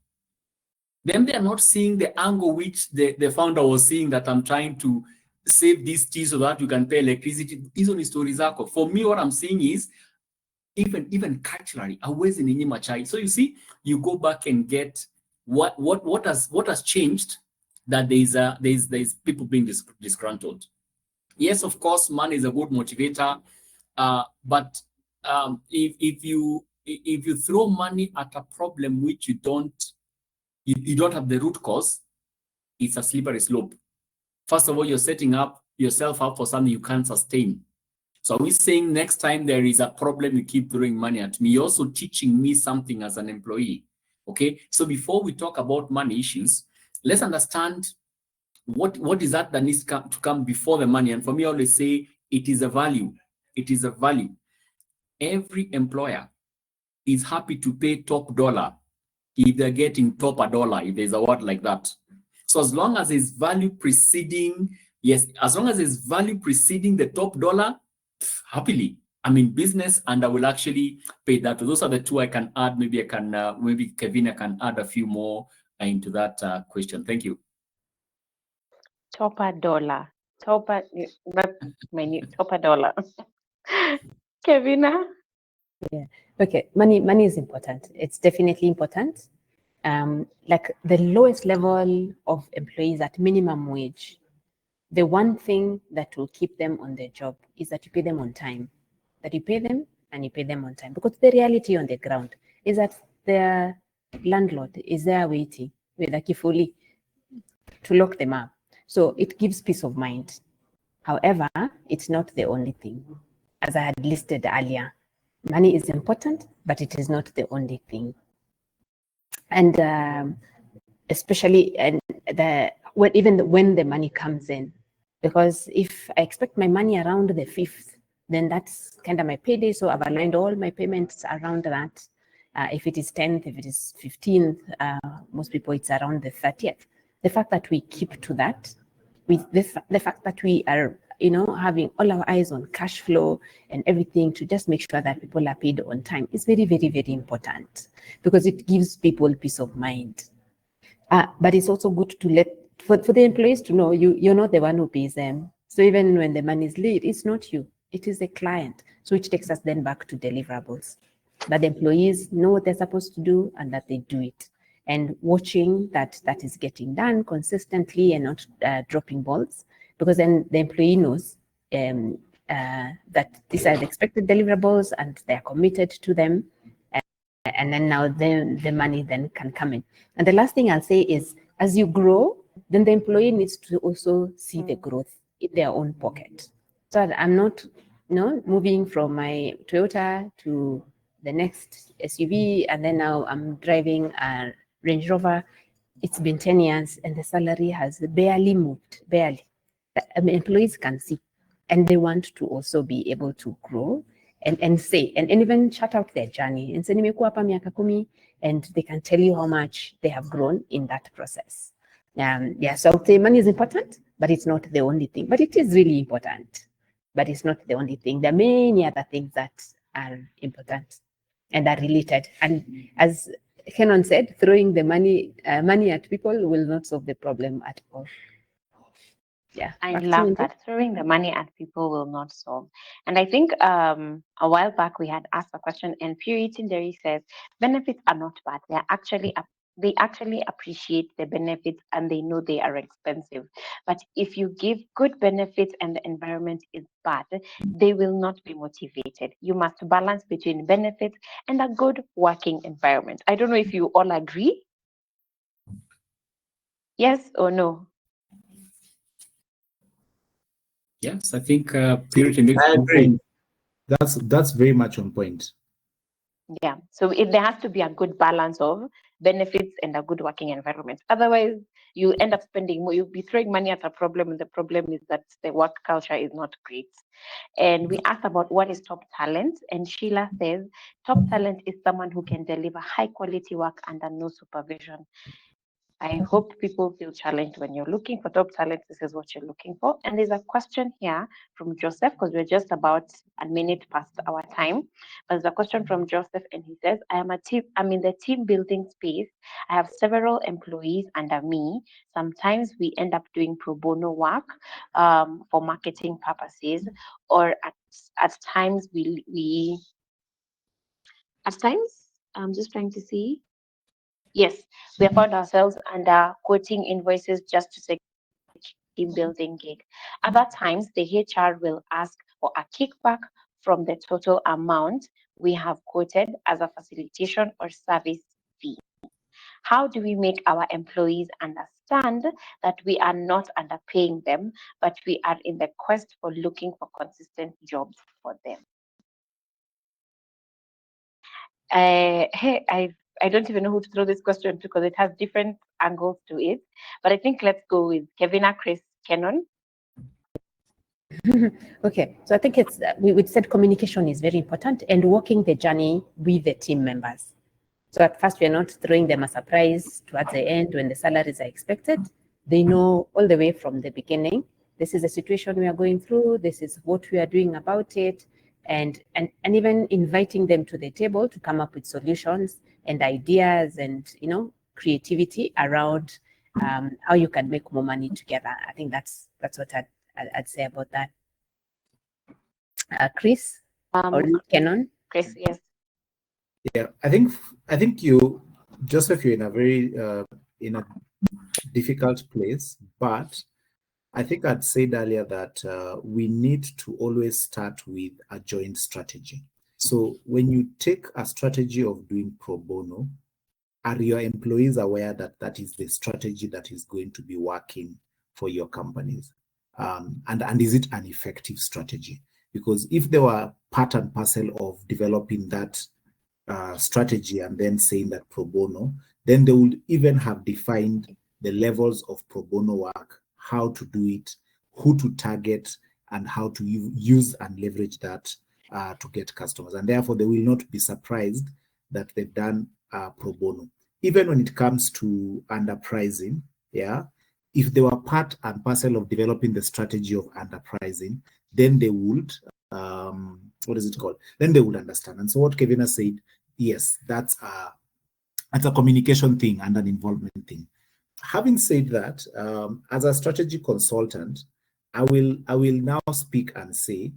Then they are not seeing the angle which the founder was seeing, that I'm trying to save this tea so that you can pay electricity. Hizo ni stories zako. For me, what I'm seeing is, even culturally, hauwezi ninyima chai. So you see, you go back and get what has changed, that there's people being disgruntled. Yes, of course, money is a good motivator, but if you throw money at a problem which you don't have the root cause, it's a slippery slope. First of all, you're setting up yourself up for something you can't sustain. So are we saying next time there is a problem, you keep throwing money at me? You're also teaching me something as an employee. Okay, so before we talk about money issues, let's understand what is that needs to come before the money. And for me, I always say it is a value. It is a value. Every employer is happy to pay top dollar if they're getting top a dollar, if there's a word like that. So as long as there's value preceding, as long as there's value preceding the top dollar, happily, I'm in business and I will actually pay that. Those are the two I can add. Maybe maybe Kevina can add a few more into that question. Thank you. Topper dollar. That's my new topper dollar. Kevina? Yeah. Okay. Money is important. It's definitely important. Like the lowest level of employees at minimum wage, the one thing that will keep them on their job is that you pay them on time. That you pay them and you pay them on time. Because the reality on the ground is that their landlord is there waiting with a kifuli to lock them up. So it gives peace of mind. However, it's not the only thing. As I had listed earlier, money is important, but it is not the only thing. And especially when the money comes in, because if I expect my money around the 5th, then that's kind of my payday. So I've aligned all my payments around that. If it is 10th, if it is 15th, most people it's around the 30th. The fact that we keep to that, with the fact that we are, having all our eyes on cash flow and everything to just make sure that people are paid on time is very, very, very important, because it gives people peace of mind. But it's also good to for the employees to know you're not the one who pays them. So even when the money is late, it's not you, it is the client. So which takes us then back to deliverables, that the employees know what they're supposed to do and that they do it. And watching that that is getting done consistently and not dropping balls, because then the employee knows that these are the expected deliverables and they're committed to them. And then now the money then can come in. And the last thing I'll say is, as you grow, then the employee needs to also see the growth in their own pocket. So I'm not, moving from my Toyota to the next SUV, and then now I'm driving a Range Rover. It's been 10 years and the salary has barely moved, barely. Employees can see, and they want to also be able to grow and say, and even chat out their journey and say, nimekuwa hapa miaka 10, and they can tell you how much they have grown in that process. Yeah, so I would say money is important, but it's not the only thing. But it is really important, but it's not the only thing. There are many other things that are important and are related. And as Kenon said, throwing the money at people will not solve the problem at all. Yeah, I love that. Throwing the money at people will not solve. And I think a while back we had asked a question, and Purity Derry says benefits are not bad. They actually appreciate the benefits and they know they are expensive. But if you give good benefits and the environment is bad, they will not be motivated. You must balance between benefits and a good working environment. I don't know if you all agree. Yes or no? Yes, I think Purity makes I one agree. point. That's very much on point. Yeah. So there has to be a good balance of benefits and a good working environment. Otherwise, you end up spending more. You'll be throwing money at a problem, and the problem is that the work culture is not great. And we asked about what is top talent, and Sheila says top talent is someone who can deliver high quality work under no supervision. I hope people feel challenged when you're looking for top talent. This is what you're looking for. And there's a question here from Joseph, because we're just about a minute past our time. But there's a question from Joseph, and he says, I'm in the team building space. I have several employees under me. Sometimes we end up doing pro bono work for marketing purposes, or at times I'm just trying to see. Yes, we have found ourselves under quoting invoices just to secure team building gig. Other times, the HR will ask for a kickback from the total amount we have quoted as a facilitation or service fee. How do we make our employees understand that we are not underpaying them, but we are in the quest for looking for consistent jobs for them? Hey, I don't even know who to throw this question to because it has different angles to it. But I think let's go with Kevina, Chris, Kenon. Okay, so I think it's we said communication is very important and walking the journey with the team members. So at first, we're not throwing them a surprise towards the end when the salaries are expected. They know all the way from the beginning, this is the situation we are going through, this is what we are doing about it, and even inviting them to the table to come up with solutions and ideas and, creativity around how you can make more money together. I think that's what I'd say about that. Chris or Kenon? Chris, yes. Yeah, I think you, Joseph, you're in a very in a difficult place, but I think I'd said earlier that we need to always start with a joint strategy. So when you take a strategy of doing pro bono, are your employees aware that that is the strategy that is going to be working for your companies? And is it an effective strategy? Because if they were part and parcel of developing that strategy and then saying that pro bono, then they would even have defined the levels of pro bono work, how to do it, who to target, and how to use and leverage that to get customers. And therefore, they will not be surprised that they've done pro bono. Even when it comes to underpricing, yeah, if they were part and parcel of developing the strategy of underpricing, then they would, what is it called? Then they would understand. And so what Kevin has said, yes, that's a communication thing and an involvement thing. Having said that, as a strategy consultant, I will now speak and say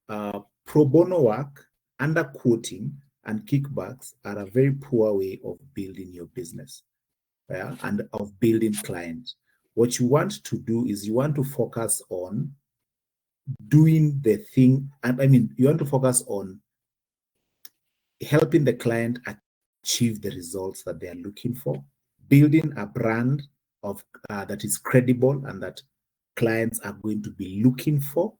pro bono work, underquoting, and kickbacks are a very poor way of building your business, yeah, and of building clients. What you want to do is you want to focus on doing the thing. I mean, you want to focus on helping the client achieve the results that they are looking for, building a brand of that is credible and that clients are going to be looking for,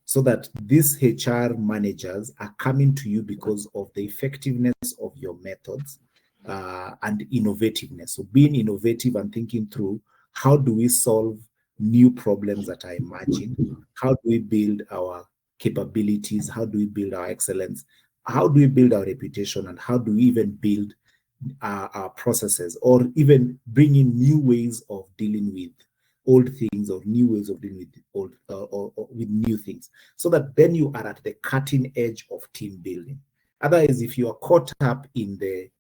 so that these HR managers are coming to you because of the effectiveness of your methods and innovativeness. So being innovative and thinking through, how do we solve new problems that are emerging? How do we build our capabilities? How do we build our excellence? How do we build our reputation? And how do we even build our processes, or even bring in new ways of dealing with old things, or new ways of dealing with old or with new things, so that then you are at the cutting edge of team building. Otherwise, if you are caught up in the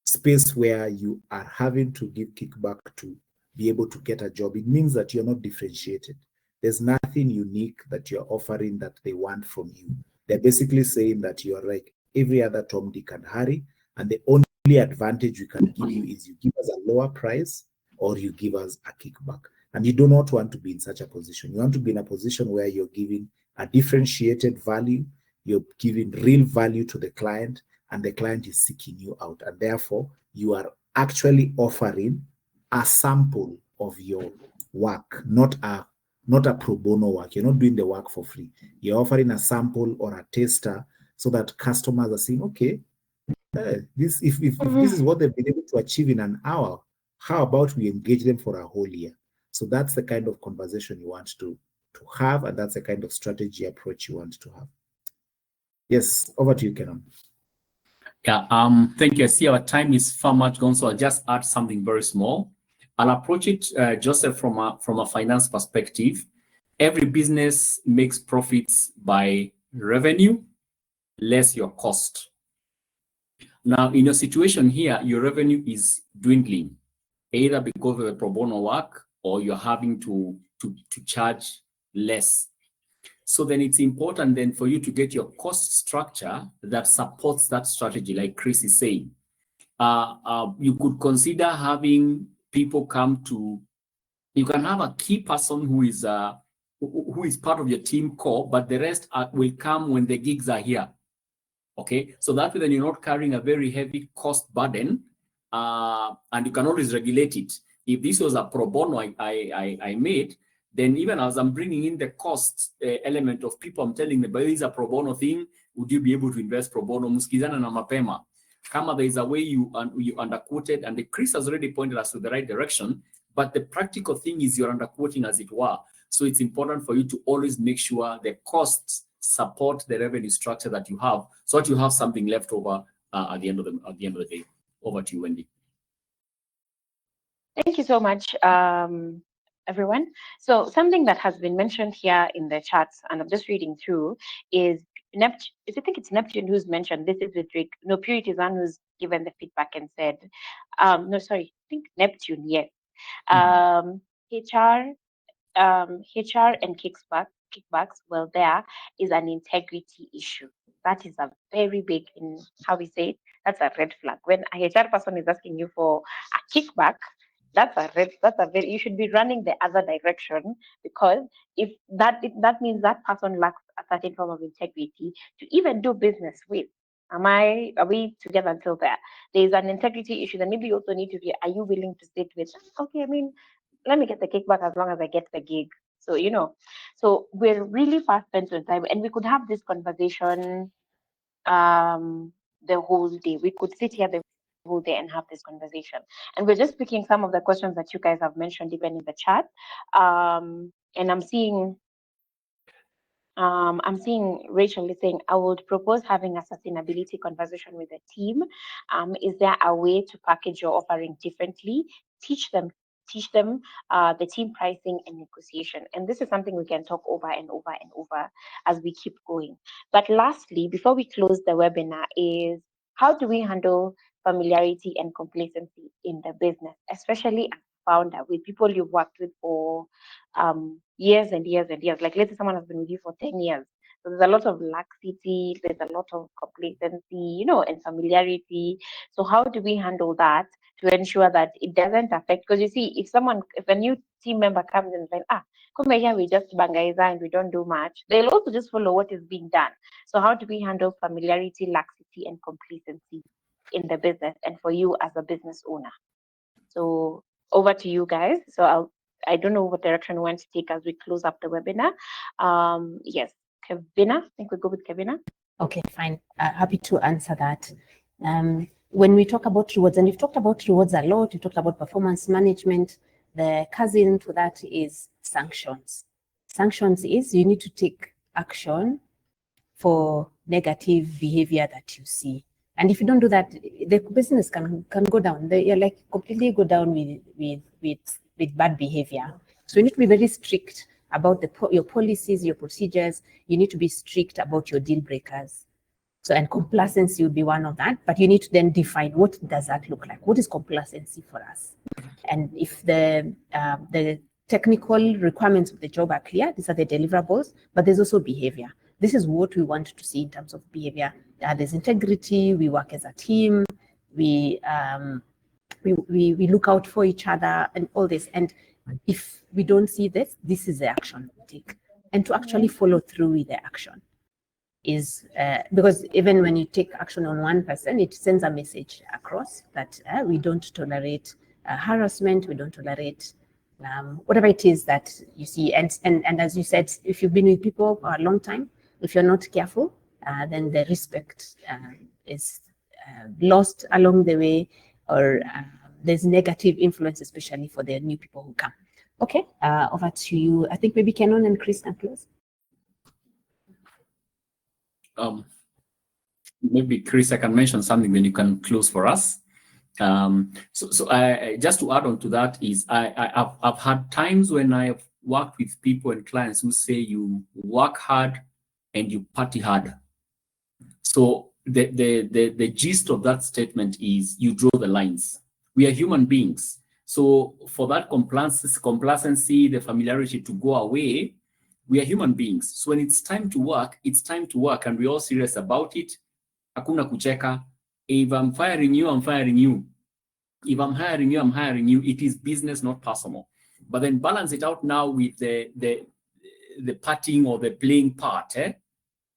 space where you are having to give kickback to be able to get a job, it means that you're not differentiated. There's nothing unique that you're offering that they want from you. They're basically saying that you're like every other Tom, Dick, and Harry, and the only advantage we can give you is you give us a lower price or you give us a kickback. And you do not want to be in such a position. You want to be in a position where you're giving a differentiated value, you're giving real value to the client, and the client is seeking you out. And therefore, you are actually offering a sample of your work, not a pro bono work. You're not doing the work for free. You're offering a sample or a taster so that customers are saying, okay, this if this is what they've been able to achieve in an hour, how about we engage them for a whole year? So that's the kind of conversation you want to have, and that's the kind of strategy approach you want to have. Yes, over to you, Kenan. Yeah, thank you. I see our time is far much gone, so I'll just add something very small. I'll approach it, Joseph, from a finance perspective. Every business makes profits by revenue less your cost. Now, in your situation here, your revenue is dwindling, either because of the pro bono work or you're having to charge less. So then it's important then for you to get your cost structure that supports that strategy, like Chris is saying. You could consider having people come to, you can have a key person who is part of your team core, but the rest will come when the gigs are here. Okay, so that way then you're not carrying a very heavy cost burden, and you can always regulate it. If this was a pro bono I made, then even as I'm bringing in the cost element of people, I'm telling them, but this is a pro bono thing, would you be able to invest pro bono? Msikizana na mapema. Kama there is a way you underquoted, and the Chris has already pointed us to the right direction, but the practical thing is you're underquoting as it were. So it's important for you to always make sure the costs support the revenue structure that you have, so that you have something left over at the end of the day. Over to you, Wendy. Thank you so much, everyone. So something that has been mentioned here in the chats, and I'm just reading through, is Neptune. I think it's Neptune who's mentioned this is the trick. No, Purity is one who's given the feedback and said, no, sorry, I think Neptune, yes. HR and kickbacks, well, there is an integrity issue. That is a very big, in how we say it, that's a red flag. When a HR person is asking you for a kickback, that's a very, you should be running the other direction, because if that means that person lacks a certain form of integrity to even do business with. Are we together until there? There's an integrity issue. Then maybe you also need to be, are you willing to sit with, okay, I mean, let me get the kickback as long as I get the gig. So, so we're really fast spent on time, and we could have this conversation the whole day. We could sit here the whole day and have this conversation. And we're just picking some of the questions that you guys have mentioned even in the chat. And I'm seeing Rachel is saying, I would propose having a sustainability conversation with the team. Is there a way to package your offering differently? Teach them the team pricing and negotiation. And this is something we can talk over and over and over as we keep going. But lastly, before we close the webinar, is how do we handle familiarity and complacency in the business, especially as a founder with people you've worked with for years and years and years. Like let's say someone has been with you for 10 years. So there's a lot of laxity, there's a lot of complacency, and familiarity. So how do we handle that to ensure that it doesn't affect? Because you see, if a new team member comes in and says, come here, we just bangaiza and we don't do much, they'll also just follow what is being done. So how do we handle familiarity, laxity, and complacency in the business and for you as a business owner? So over to you guys. So I don't know what direction we want to take as we close up the webinar. Yes, Kevina, I think we go with Kevina. Okay, fine. Happy to answer that. When we talk about rewards, and we've talked about rewards a lot, we talked about performance management, the cousin to that is sanctions. Sanctions is you need to take action for negative behavior that you see. And if you don't do that, the business can go down. You're like completely go down with bad behavior. So you need to be very strict about your policies, your procedures. You need to be strict about your deal breakers. So, and complacency would be one of that, but you need to then define what does that look like? What is complacency for us? And if the technical requirements of the job are clear, these are the deliverables, but there's also behavior. This is what we want to see in terms of behavior. There's integrity, we work as a team, we look out for each other and all this. And if we don't see this, this is the action we take. And to actually follow through with the action is because even when you take action on one person, it sends a message across that we don't tolerate harassment, we don't tolerate whatever it is that you see. And as you said, if you've been with people for a long time, if you're not careful, then the respect is lost along the way, or there's negative influence, especially for the new people who come. Okay, over to you. I think maybe Kenon and Chris can close. Maybe Chris, I can mention something, then you can close for us. So I just to add on to that is I've had times when I've worked with people and clients who say you work hard and you party hard. So the gist of that statement is you draw the lines. We are human beings. So for that complacency, the familiarity to go away, we are human beings. So when it's time to work, it's time to work, and we're all serious about it. Hakuna kucheka. If I'm firing you, I'm firing you. If I'm hiring you, I'm hiring you. It is business, not personal. But then balance it out now with the partying or the playing part.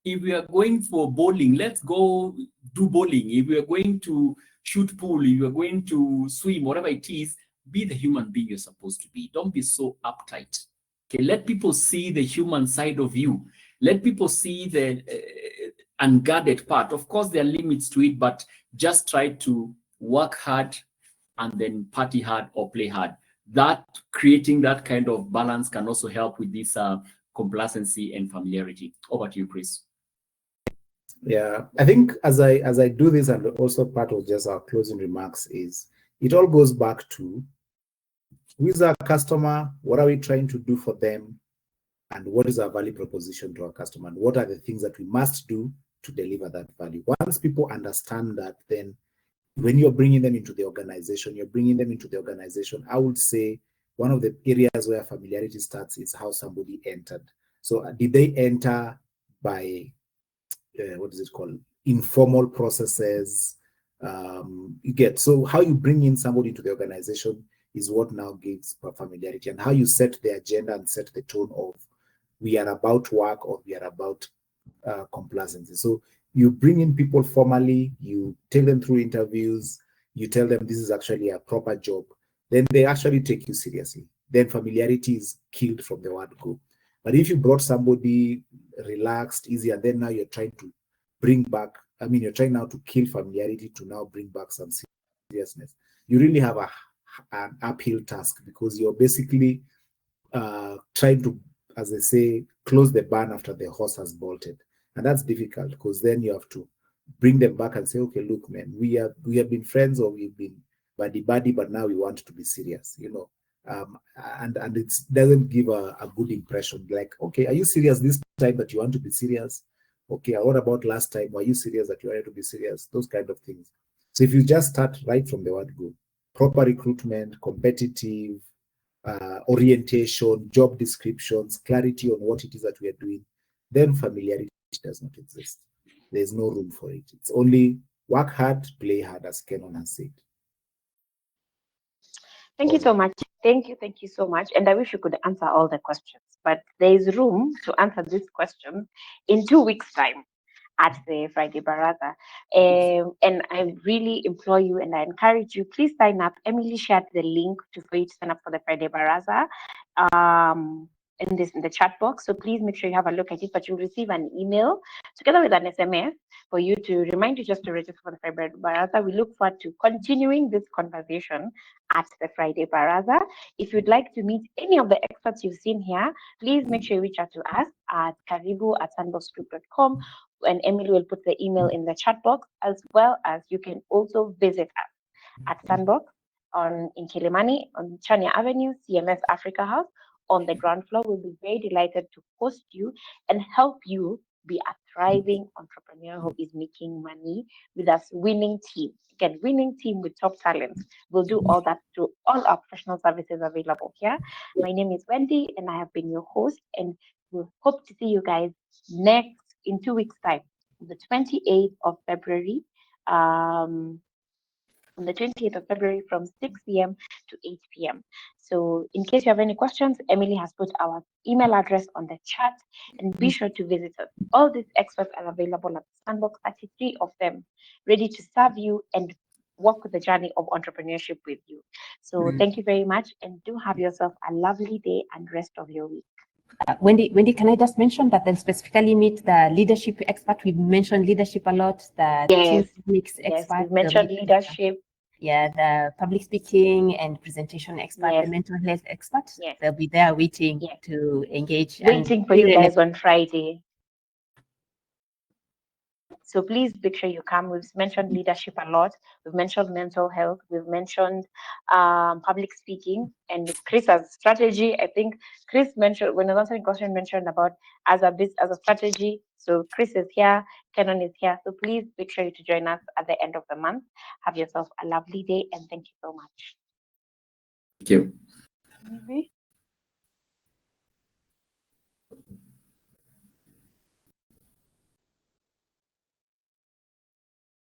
If we are going for bowling, let's go do bowling. If we are going to shoot pool, if you are going to swim, whatever it is, be the human being you're supposed to be. Don't be so uptight. Okay, let people see the human side of you. Let people see the unguarded part. Of course, there are limits to it, but just try to work hard and then party hard or play hard. That creating that kind of balance can also help with this complacency and familiarity. Over to you, Chris. Yeah, I think as I do this, and also part of just our closing remarks, is it all goes back to who is our customer, what are we trying to do for them, and what is our value proposition to our customer, and what are the things that we must do to deliver that value. Once people understand that, then when you're bringing them into the organization, I would say one of the areas where familiarity starts is how somebody entered. So did they enter by, what is it called? Informal processes. So how you bring in somebody into the organization is what now gives familiarity, and how you set the agenda and set the tone of we are about work or we are about complacency. So you bring in people formally, you take them through interviews, you tell them this is actually a proper job, then they actually take you seriously. Then familiarity is killed from the word go. But if you brought somebody relaxed, easy, and then now you're trying to bring back, you're trying now to kill familiarity to now bring back some seriousness, you really have an uphill task, because you're basically trying to, as they say, close the barn after the horse has bolted. And that's difficult, because then you have to bring them back and say, okay, look, man, we have been friends, or we've been buddy, but now we want to be serious, and it doesn't give a good impression. Like, okay, are you serious this time that you want to be serious? Okay, what about last time? Were you serious that you wanted to be serious? Those kind of things. So if you just start right from the word go, proper recruitment, competitive, orientation, job descriptions, clarity on what it is that we are doing, then familiarity does not exist. There's no room for it. It's only work hard, play hard, as Kenon has said. Thank you so much. Thank you so much. And I wish you could answer all the questions, but there is room to answer these questions in 2 weeks' time at the Friday Baraza. And I really implore you and I encourage you, please sign up. Emily shared the link for you to sign up for the Friday Baraza in the chat box. So please make sure you have a look at it, but you'll receive an email together with an SMS for you to remind you just to register for the Friday Baraza. We look forward to continuing this conversation at the Friday Baraza. If you'd like to meet any of the experts you've seen here, please make sure you reach out to us at karibu@sandboxgroup.com, and Emily will put the email in the chat box, as well as you can also visit us at Sandbox in Kilimani on Chania Avenue, CMS Africa House on the ground floor. We'll be very delighted to host you and help you be a thriving entrepreneur who is making money with us winning team. Again, winning team with top talent. We'll do all that through all our professional services available here. My name is Wendy and I have been your host, and we hope to see you guys next in 2 weeks' time, the 28th of February. On the 20th of February from 6 p.m. to 8 p.m. So in case you have any questions, Emily has put our email address on the chat, and be sure to visit us. All these experts are available at Sandbox, 33 of them, ready to serve you and walk the journey of entrepreneurship with you. So thank you very much, and do have yourself a lovely day and rest of your week. Wendy, can I just mention that they'll specifically meet the leadership expert? We've mentioned leadership a lot. The team dynamics expert. We've mentioned leadership. Yeah, the public speaking and presentation expert, the mental health expert. They'll be there waiting to engage. Waiting for you guys on Friday. So please make sure you come. We've mentioned leadership a lot. We've mentioned mental health. We've mentioned public speaking, and Chris as strategy. I think Chris mentioned when I was answering question mentioned about as a strategy. So Chris is here, Kenon is here. So please make sure to join us at the end of the month. Have yourself a lovely day, and thank you so much. Thank you. Maybe.